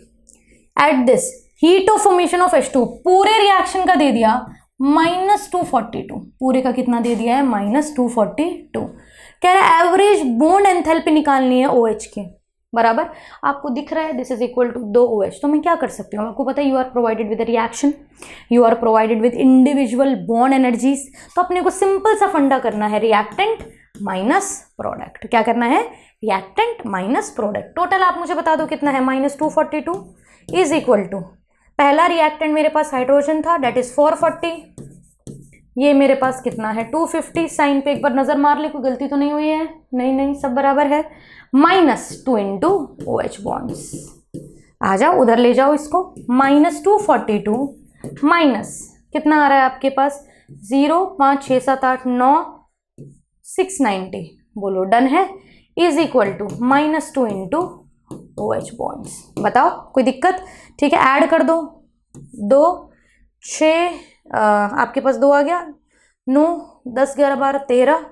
At this heat of formation of H2, पूरे रिएक्शन का दे दिया -242, पूरे का कितना दे दिया है -242। कह रहा है एवरेज बॉन्ड एंथैल्पी निकालनी है OH के, बराबर। आपको दिख रहा है this is equal to 2 OH। तो मैं क्या कर सकती हूँ, आपको पता है you are provided with reaction, you are provided with individual bond energies. तो अपने को सिंपल सा फंडा करना है, रिएक्टेंट माइनस प्रोडक्ट। क्या करना है, रिएक्टेंट माइनस प्रोडक्ट। टोटल आप मुझे बता दो कितना है, -242 इज इक्वल टू, पहला रिएक्टेंट मेरे पास हाइड्रोजन था डेट इज 440, ये मेरे पास कितना है 250। साइन पे एक बार नजर मार ले, कोई गलती तो नहीं हुई है, नहीं सब बराबर है। -2 × OH बॉन्ड्स, आ जाओ उधर ले जाओ इसको, -242 माइनस कितना आ रहा है आपके पास 0, 5, 6, 7, 8, 9, 690, बोलो डन है, is equal to -2 × OH bonds. बताओ कोई दिक्कत, ठीक है। ऐड कर दो, 2, 6, आपके पास 2 आ गया, 9, 10, 11, 12, 13,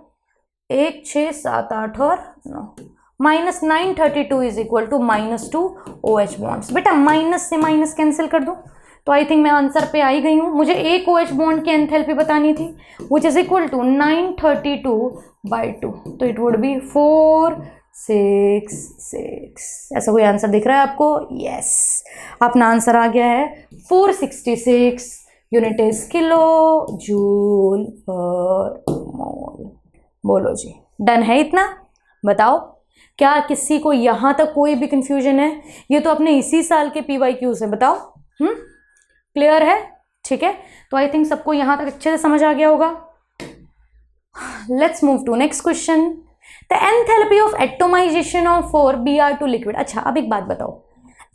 1, 6, 7, 8 और 9, -932 is equal to -2 OH bonds. बेटा माइनस से माइनस कैंसिल कर दो, तो आई थिंक मैं आंसर पे आई गई हूँ। मुझे एक OH बॉन्ड की एंथैल्पी बतानी थी, विच इज इक्वल टू 932/2, तो इट वुड बी 466। ऐसा कोई आंसर दिख रहा है आपको? यस, अपना आंसर आ गया है 466। यूनिट इज किलो जूल पर मोल। बोलो जी, डन है इतना? बताओ क्या किसी को यहां तक कोई भी कंफ्यूजन है? ये तो अपने इसी साल के PYQs है, बताओ। क्लियर है? ठीक है, तो आई थिंक सबको यहां तक अच्छे से समझ आ गया होगा। Let's move to next question. The enthalpy of atomisation of 4 Br2 liquid. अच्छा अब एक बात बताओ,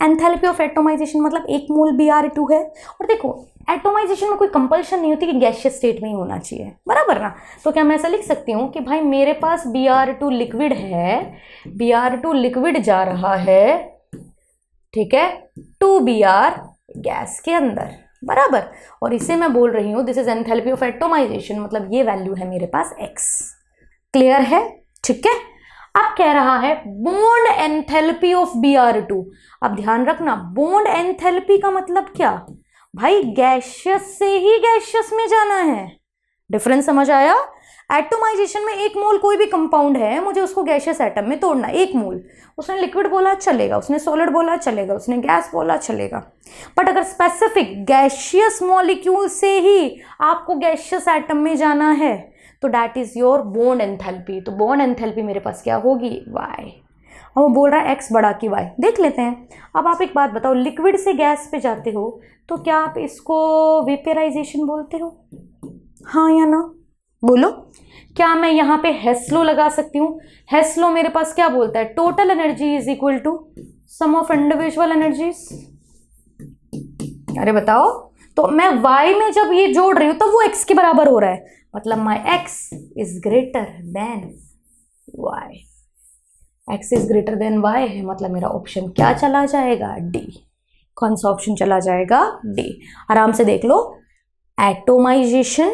एंथैल्पी ऑफ एटोमाइजेशन मतलब 1 मोल Br2 है। और देखो एटोमाइजेशन में कोई कंपल्शन नहीं होती कि गैसियस स्टेट में ही होना चाहिए, बराबर ना। तो क्या मैं ऐसा लिख सकती हूँ कि भाई मेरे पास Br2 लिक्विड है, Br2 लिक्विड जा रहा है, ठीक है, 2Br गैस के अंदर, बराबर। और इसे मैं बोल रही हूँ this is enthalpy of atomisation, मतलब ये वैल्यू है मेरे पास x। क्लियर है? ठीक है। अब कह रहा है बॉन्ड एंथैल्पी ऑफ Br2। अब ध्यान रखना, बॉन्ड एंथैल्पी का मतलब क्या भाई, गैसियस से ही गैसियस में जाना है। डिफरेंस समझ आया? एटोमाइजेशन में 1 मोल कोई भी कंपाउंड है, मुझे उसको गैसियस एटम में तोड़ना। 1 मोल, उसने लिक्विड बोला चलेगा, उसने सॉलिड बोला चलेगा, उसने गैस बोला चलेगा। बट अगर स्पेसिफिक गैसियस मॉलिक्यूल से ही आपको गैसियस एटम में जाना है तो that is your bond enthalpy. तो बॉन्ड एंथैल्पी मेरे पास क्या होगी, y। और वो बोल रहा है x बढ़ा की y। देख लेते हैं। अब आप एक बात बताओ, लिक्विड से गैस पे जाते हो तो क्या आप इसको वेपराइजेशन बोलते हो, हाँ या ना? बोलो। क्या मैं यहाँ पे हेस्लो लगा सकती हूँ? हेस्लो मेरे पास क्या बोलता है, total energy is equal to sum of individual energies. अरे बताओ, तो मैं y में जब ये जोड़ रही हूँ तो वो x के बराबर हो रहा है, मतलब माई x is greater than y। x is greater than y है, मतलब मेरा ऑप्शन क्या चला जाएगा, डी। कौन सा ऑप्शन चला जाएगा, डी। आराम से देख लो, atomisation,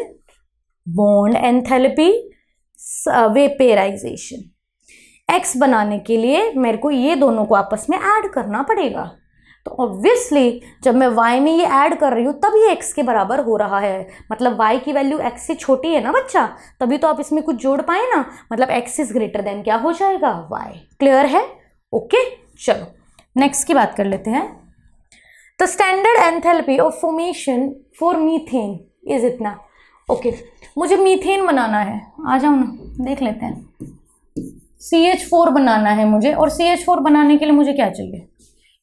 bond enthalpy, vaporisation. x बनाने के लिए मेरे को ये दोनों को आपस में ऐड करना पड़ेगा। तो ऑब्वियसली जब मैं y में ये ऐड कर रही हूँ तब ये x के बराबर हो रहा है, मतलब y की वैल्यू x से छोटी है ना बच्चा, तभी तो आप इसमें कुछ जोड़ पाए ना, मतलब x इज ग्रेटर देन क्या हो जाएगा, y। क्लियर है? ओके, चलो नेक्स्ट की बात कर लेते हैं। The standard enthalpy of formation for methane is इतना। ओके, मुझे मीथेन बनाना है, आ जाओ ना, देख लेते हैं। CH4 बनाना है मुझे, और CH4 बनाने के लिए मुझे क्या चाहिए,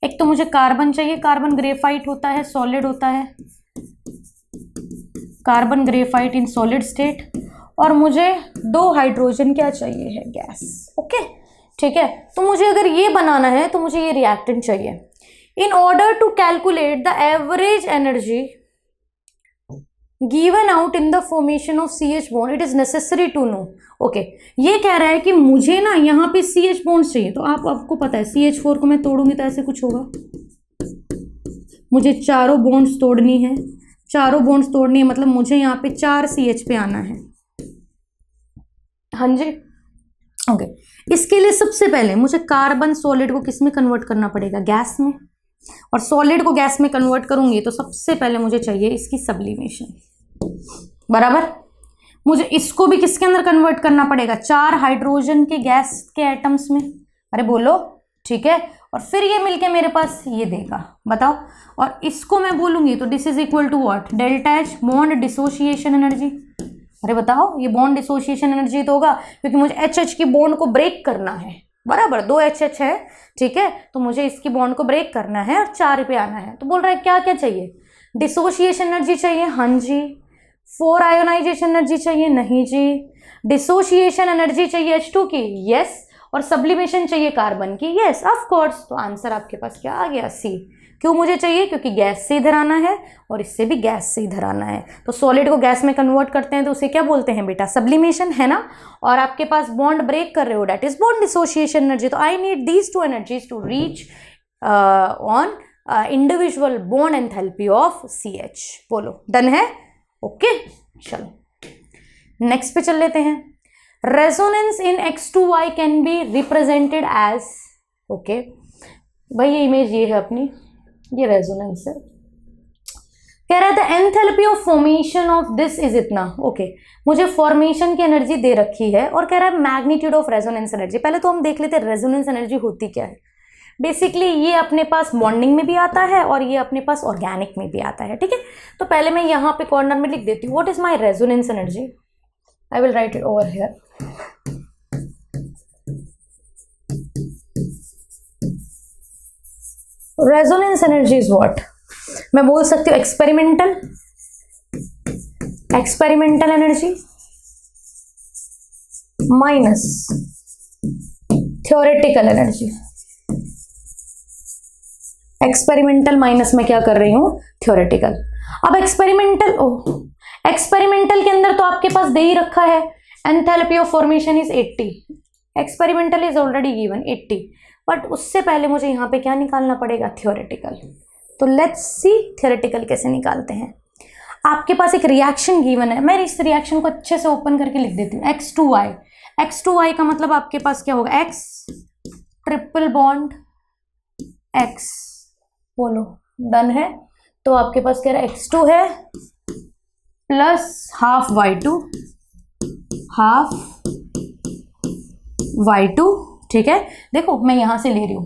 एक तो मुझे कार्बन चाहिए, कार्बन ग्रेफाइट होता है, सॉलिड होता है, carbon graphite in solid state, और मुझे 2 हाइड्रोजन क्या चाहिए है, गैस। ओके ठीक है, तो मुझे अगर ये बनाना है तो मुझे ये रिएक्टेंट चाहिए। In order to calculate the average energy given out in the formation of CH bond it is necessary to know. Okay, ये कह रहा है कि मुझे ना यहाँ पे CH बॉन्ड चाहिए, तो आपको पता है CH4 को मैं तोड़ूंगी तो ऐसे कुछ होगा। मुझे चारों बॉन्ड्स तोड़नी है, चारों बॉन्ड्स तोड़नी है, मतलब मुझे यहाँ पे 4 CH पे आना है। हाँ जी, ओके। इसके लिए सबसे पहले मुझे कार्बन सॉलिड को किस में कन्वर्ट करना पड़ेगा, गैस में, और सॉलिड को गैस में कन्वर्ट करूंगी तो सबसे पहले मुझे चाहिए इसकी सब्लिमेशन, बराबर। मुझे इसको भी किसके अंदर कन्वर्ट करना पड़ेगा, 4 हाइड्रोजन के गैस के एटम्स में, अरे बोलो, ठीक है। और फिर ये मिलके मेरे पास ये देगा, बताओ। और इसको मैं बोलूंगी तो this is equal to what, delta H bond dissociation energy. अरे बताओ, ये बॉन्ड डिसोसिएशन एनर्जी तो होगा क्योंकि मुझे एच की बॉन्ड को ब्रेक करना है, बराबर। 2 HH है, ठीक है, तो मुझे इसकी बॉन्ड को ब्रेक करना है और 4 पे आना है। तो बोल रहा है क्या क्या चाहिए, डिसोसिएशन एनर्जी चाहिए, हाँ जी। 4 आयोनाइजेशन एनर्जी चाहिए, नहीं जी। डिसोसिएशन एनर्जी चाहिए H2 की, यस। और सब्लिमेशन चाहिए कार्बन की, यस ऑफ कोर्स। तो आंसर आपके पास क्या आ गया, C। क्यों मुझे चाहिए, क्योंकि गैस से इधर आना है और इससे भी गैस से इधर आना है। तो सॉलिड को गैस में कन्वर्ट करते हैं तो उसे क्या बोलते हैं बेटा, सब्लिमेशन, है ना। और आपके पास बॉन्ड ब्रेक कर रहे हो, that is bond dissociation energy. तो I need these 2 energies to reach on individual bond enthalpy of CH। बोलो, डन है, ओके। चलो नेक्स्ट पे चल लेते हैं। Resonance in X2Y can be represented as, okay भाई, ये इमेज ये है अपनी, ये रेजोनेंस है। कह रहा था enthalpy of formation of this is इतना, ओके। मुझे फॉर्मेशन की एनर्जी दे रखी है और कह रहा है मैग्नीट्यूड ऑफ रेजोनेंस एनर्जी। पहले तो हम देख लेते हैं रेजोनेंस एनर्जी होती क्या है। बेसिकली ये अपने पास बॉन्डिंग में भी आता है और ये अपने पास ऑर्गेनिक में भी आता है, ठीक है। तो पहले मैं यहाँ पे कॉर्नर में लिख देती हूँ, what is my resonance energy. I will write it over here. Resonance energy is what, मैं बोल सकती हूँ experimental energy minus theoretical energy. Experimental minus में क्या कर रही हूं, थ्योरेटिकल। अब एक्सपेरिमेंटल के अंदर तो आपके पास दे ही रखा है, enthalpy of formation is 80। Experimental is already given 80, but उससे पहले मुझे यहाँ पे क्या निकालना पड़ेगा, थ्योरेटिकल। तो लेट्स सी थ्योरेटिकल कैसे निकालते हैं। आपके पास एक रिएक्शन गिवन है, मैं इस रिएक्शन को अच्छे से ओपन करके लिख देती हूँ। X2Y, X2Y का मतलब आपके पास क्या होगा, X ट्रिपल बॉन्ड X, बोलो डन है। तो आपके पास क्या है, X2 है plus half Y2, half Y2, ठीक है। देखो मैं यहां से ले रही हूं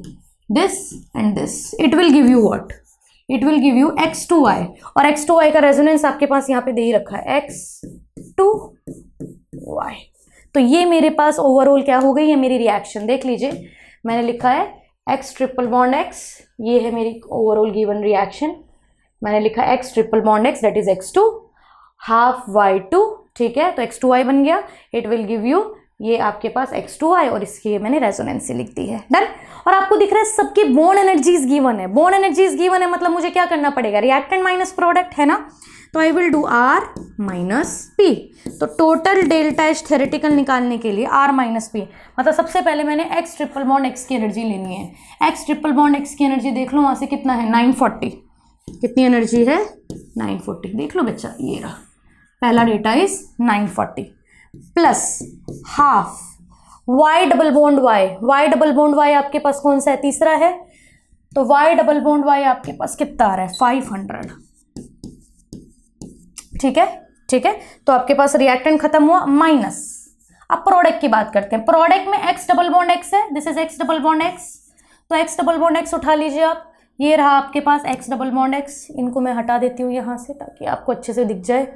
this and this, it will give you what, it will give you X2Y। और X2Y का रेजोनेंस आपके पास यहाँ पे दे ही रखा है, X2Y। तो ये मेरे पास ओवरऑल क्या हो गई है, मेरी रिएक्शन देख लीजिए। मैंने लिखा है X ट्रिपल बॉन्ड X, ये है मेरी ओवरऑल गिवन रिएक्शन। मैंने लिखा X triple bond X that is X2 half Y2, ठीक है। तो X2Y बन गया, इट विल गिव यू ये आपके पास X2Y, और इसकी मैंने रेजोनेंस से लिख दी है, डन। और आपको दिख रहा है सबकी बॉन्ड एनर्जीज गिवन है, बॉन्ड एनर्जीज गिवन है, मतलब मुझे क्या करना पड़ेगा, रिएक्टेंट माइनस प्रोडक्ट, है ना। तो I will do R minus P। तो टोटल डेल्टा एच थ्योरेटिकल निकालने के लिए R माइनस P, मतलब सबसे पहले मैंने X ट्रिपल बॉन्ड X की एनर्जी लेनी है। X ट्रिपल बॉन्ड X की एनर्जी देख लो वहां से कितना है, 940। कितनी एनर्जी है, 940, देख लो बच्चा, ये रहा पहला data is 940 plus half Y double bond Y double bond Y आपके पास कौन सा है, तीसरा है। तो Y डबल बॉन्ड Y आपके पास कितना आ रहा है, 500, ठीक है, ठीक है। तो आपके पास रिएक्टेंट खत्म हुआ, माइनस। अब प्रोडक्ट की बात करते हैं। प्रोडक्ट में X डबल बॉन्ड X है, this is X double bond X। तो X डबल बॉन्ड X उठा लीजिए आप, ये रहा आपके पास X डबल बॉन्ड X। इनको मैं हटा देती हूँ यहाँ से ताकि आपको अच्छे से दिख जाए।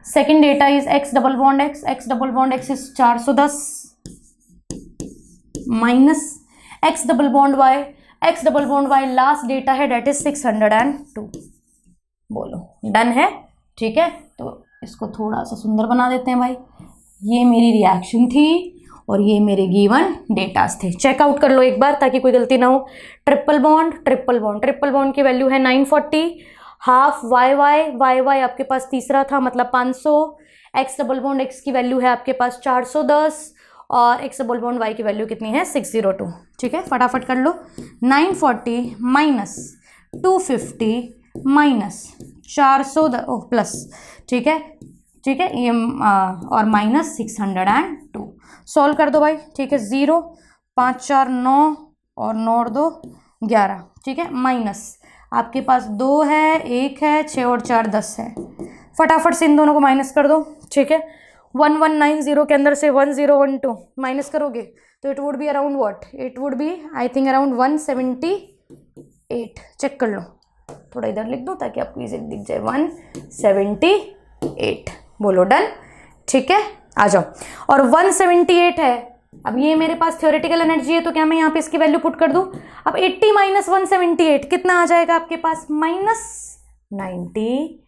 Second data is X double bond X, X double bond X is 410 minus X double bond Y, X double bond Y last data है डेट इज 602। बोलो डन है, ठीक है। तो इसको थोड़ा सा सुंदर बना देते हैं भाई। ये मेरी रिएक्शन थी और ये मेरे गिवन डेटास थे। चेकआउट कर लो एक बार ताकि कोई गलती ना हो। Triple bond triple bond triple bond की वैल्यू है 940, half Y Y, Y Y आपके पास तीसरा था मतलब 500, एक्स डबल बॉन्ड एक्स की वैल्यू है आपके पास 410 और एक्स डबल बॉन्ड वाई की वैल्यू कितनी है 602। ठीक है, फटाफट कर लो। 940 माइनस 250 माइनस 410 प्लस, ठीक है ठीक है, ये और माइनस 602 सॉल्व कर दो भाई। ठीक है, 0 5 4 9 और 9 और 2 11। ठीक है, माइनस आपके पास 2 है, 1 है, 6 और 4 10 है। फटाफट से इन दोनों को माइनस कर दो। ठीक है, 1190 के अंदर से 1012 माइनस करोगे तो it would be around what, it would be I think around 178। Check कर लो, थोड़ा इधर लिख दो ताकि आपको इजीली दिख जाए। 178 बोलो डन। ठीक है, आ जाओ। और 178 है, अब ये मेरे पास थ्योरेटिकल एनर्जी है तो क्या मैं यहाँ पे इसकी वैल्यू पुट कर दूं। अब 80 माइनस 178 कितना आ जाएगा आपके पास, -98।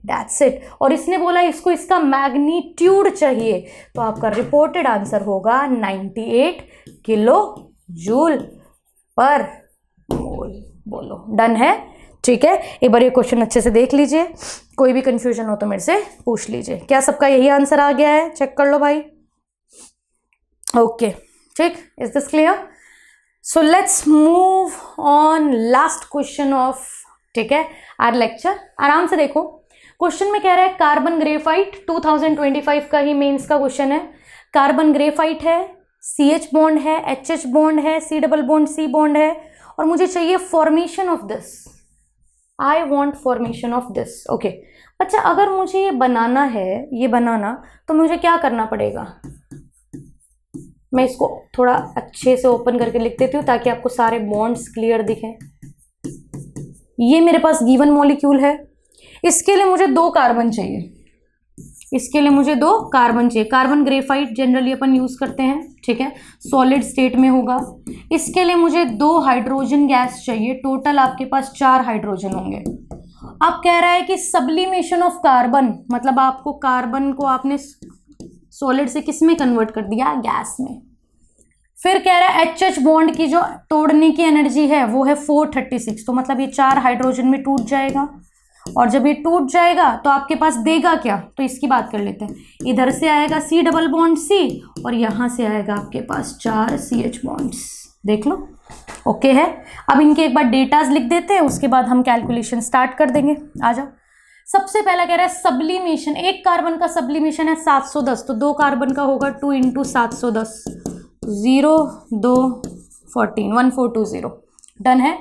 That's it. और इसने बोला इसको इसका मैग्नीट्यूड चाहिए तो आपका रिपोर्टेड आंसर होगा 98 किलो जूल पर मोल। बोलो डन है। ठीक है, एक बार ये क्वेश्चन अच्छे से देख लीजिए, कोई भी कंफ्यूजन हो तो मेरे से पूछ लीजिए। क्या सबका यही आंसर आ गया है, चेक कर लो भाई। ओके ठीक, is this clear? So let's move on last question of, ठीक है, आर लेक्चर। आराम से देखो, क्वेश्चन में कह रहा है कार्बन ग्रेफाइट, 2025 का ही मेंस का क्वेश्चन है। कार्बन ग्रेफाइट है, CH बॉन्ड है, HH बॉन्ड है, C double bond C bond है और मुझे चाहिए formation of this. I want formation of this. Okay अच्छा, अगर मुझे ये बनाना है, ये बनाना, तो मुझे क्या करना पड़ेगा? मैं इसको थोड़ा अच्छे से ओपन करके लिख देती हूँ ताकि आपको सारे बॉन्ड्स क्लियर दिखें। ये मेरे पास गिवन मॉलिक्यूल है, इसके लिए मुझे 2 कार्बन चाहिए, इसके लिए मुझे 2 कार्बन चाहिए। कार्बन ग्रेफाइट जनरली अपन यूज करते हैं, ठीक है, सॉलिड स्टेट में होगा। इसके लिए मुझे 2 हाइड्रोजन गैस चाहिए, टोटल आपके पास 4 हाइड्रोजन होंगे। अब कह रहा है कि सब्लिमेशन ऑफ कार्बन, मतलब आपको कार्बन को आपने सॉलिड से किस में कन्वर्ट कर दिया, गैस में। फिर कह रहा है HH बॉन्ड की जो तोड़ने की एनर्जी है वो है 436, तो मतलब ये 4 हाइड्रोजन में टूट जाएगा। और जब ये टूट जाएगा तो आपके पास देगा क्या, तो इसकी बात कर लेते हैं। इधर से आएगा C डबल बॉन्ड C और यहाँ से आएगा आपके पास 4 CH बॉन्ड्स। देख लो, ओके है। अब इनके एक बार डेटाज लिख देते हैं, उसके बाद हम कैलकुलेशन स्टार्ट कर देंगे। आ जाओ। सबसे पहला कह रहा है सब्लिमेशन, एक कार्बन का सब्लिमेशन है 710, तो 2 कार्बन का होगा 2 × 710, 0 2 14 1420 डन है।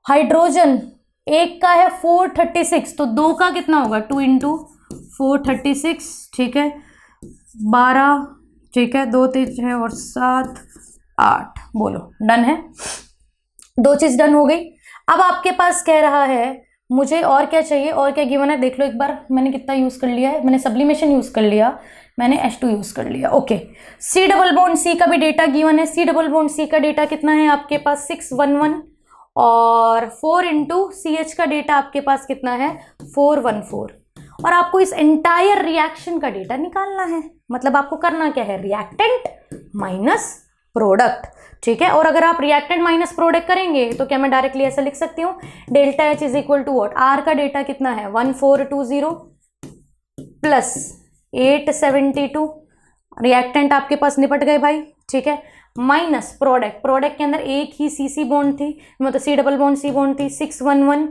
हाइड्रोजन एक का है 436, तो 2 का कितना होगा 2 × 436, ठीक है, 12, ठीक है, 2 3 6 और 7 8, बोलो डन है। 2 चीज डन हो गई। अब आपके पास कह रहा है मुझे और क्या चाहिए, और क्या गिवन है देख लो एक बार। मैंने कितना यूज कर लिया है, मैंने सब्लिमेशन यूज कर लिया, मैंने H2 यूज कर लिया। Okay, C double bond C का भी डेटा गिवन है। C डबल बॉन्ड C का डेटा कितना है आपके पास 611 और 4 × CH का डेटा आपके पास कितना है 414। और आपको इस एंटायर रिएक्शन का डेटा निकालना है, मतलब आपको करना क्या है, रिएक्टेंट माइनस प्रोडक्ट, ठीक है। और अगर आप रिएक्टेंट माइनस प्रोडक्ट करेंगे तो क्या मैं डायरेक्टली ऐसा लिख सकती हूँ, delta H is equal to what, R का डेटा कितना है 1420 प्लस 872, रिएक्टेंट आपके पास निपट गए भाई, ठीक है, माइनस प्रोडक्ट, प्रोडक्ट के अंदर एक ही CC बॉन्ड थी, मतलब C double bond C bond थी 611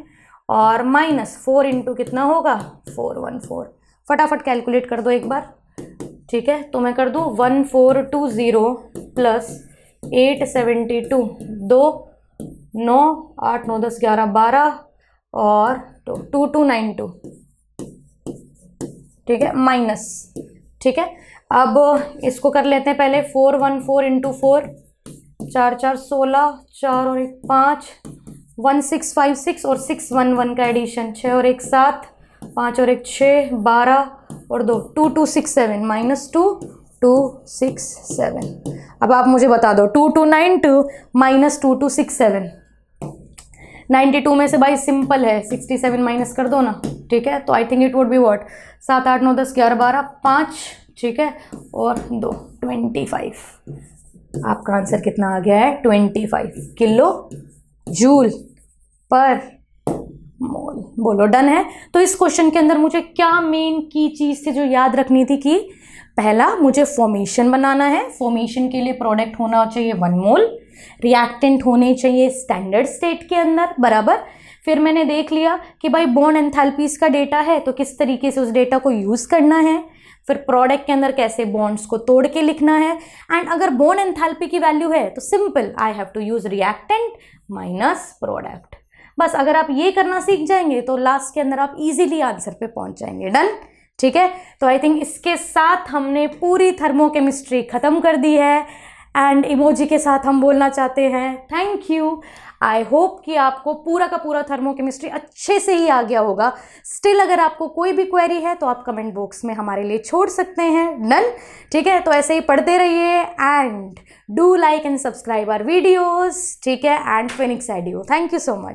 और माइनस 4 × कितना होगा 414। फटाफट कैलकुलेट कर दो एक बार, ठीक है। तो मैं कर दूँ 1420 प्लस 872, 2 9 8 9 10 11 12 और 2292, ठीक है, माइनस, ठीक है। अब इसको कर लेते हैं पहले 414 × 4, 4 4 16, 4 और 1 5, 1656 और 611 का एडिशन, 6 और 1 7, 5 और 1 6 12 और 2 2267 माइनस 2267। अब आप मुझे बता दो 2292 माइनस 2267, 92 में से भाई सिंपल है 67 माइनस कर दो ना, ठीक है। तो I think it would be what 7 8 9 10 11 12 5, ठीक है, और 2 25। आपका आंसर कितना आ गया है 25 किलो जूल पर मोल। बोलो डन है। तो इस क्वेश्चन के अंदर मुझे क्या मेन की चीज थी जो याद रखनी थी कि पहला मुझे फॉर्मेशन बनाना है, फॉर्मेशन के लिए प्रोडक्ट होना चाहिए 1 मोल, रिएक्टेंट होने चाहिए स्टैंडर्ड स्टेट के अंदर, बराबर। फिर मैंने देख लिया कि भाई बॉन्ड एंथैल्पीज का डेटा है तो किस तरीके से उस डेटा को यूज करना है, फिर प्रोडक्ट के अंदर कैसे बॉन्ड्स को तोड़ के लिखना है, एंड अगर बॉन्ड एंथैल्पी की वैल्यू है तो simple I have to use reactant minus product. बस अगर आप ये करना सीख जाएंगे तो लास्ट के अंदर आप इजीली आंसर पे पहुंच जाएंगे। डन, ठीक है। तो आई थिंक इसके साथ हमने पूरी थर्मोकेमिस्ट्री खत्म कर दी है एंड इमोजी के साथ हम बोलना चाहते हैं थैंक यू। आई होप कि आपको पूरा का पूरा थर्मोकेमिस्ट्री अच्छे से ही आ गया होगा। स्टिल अगर आपको कोई भी क्वेरी है तो आप कमेंट बॉक्स में हमारे लिए छोड़ सकते हैं। डन, ठीक है। तो ऐसे ही पढ़ते रहिए and do like and subscribe our videos, ठीक है, and Phoenix Edu. Thank you so much.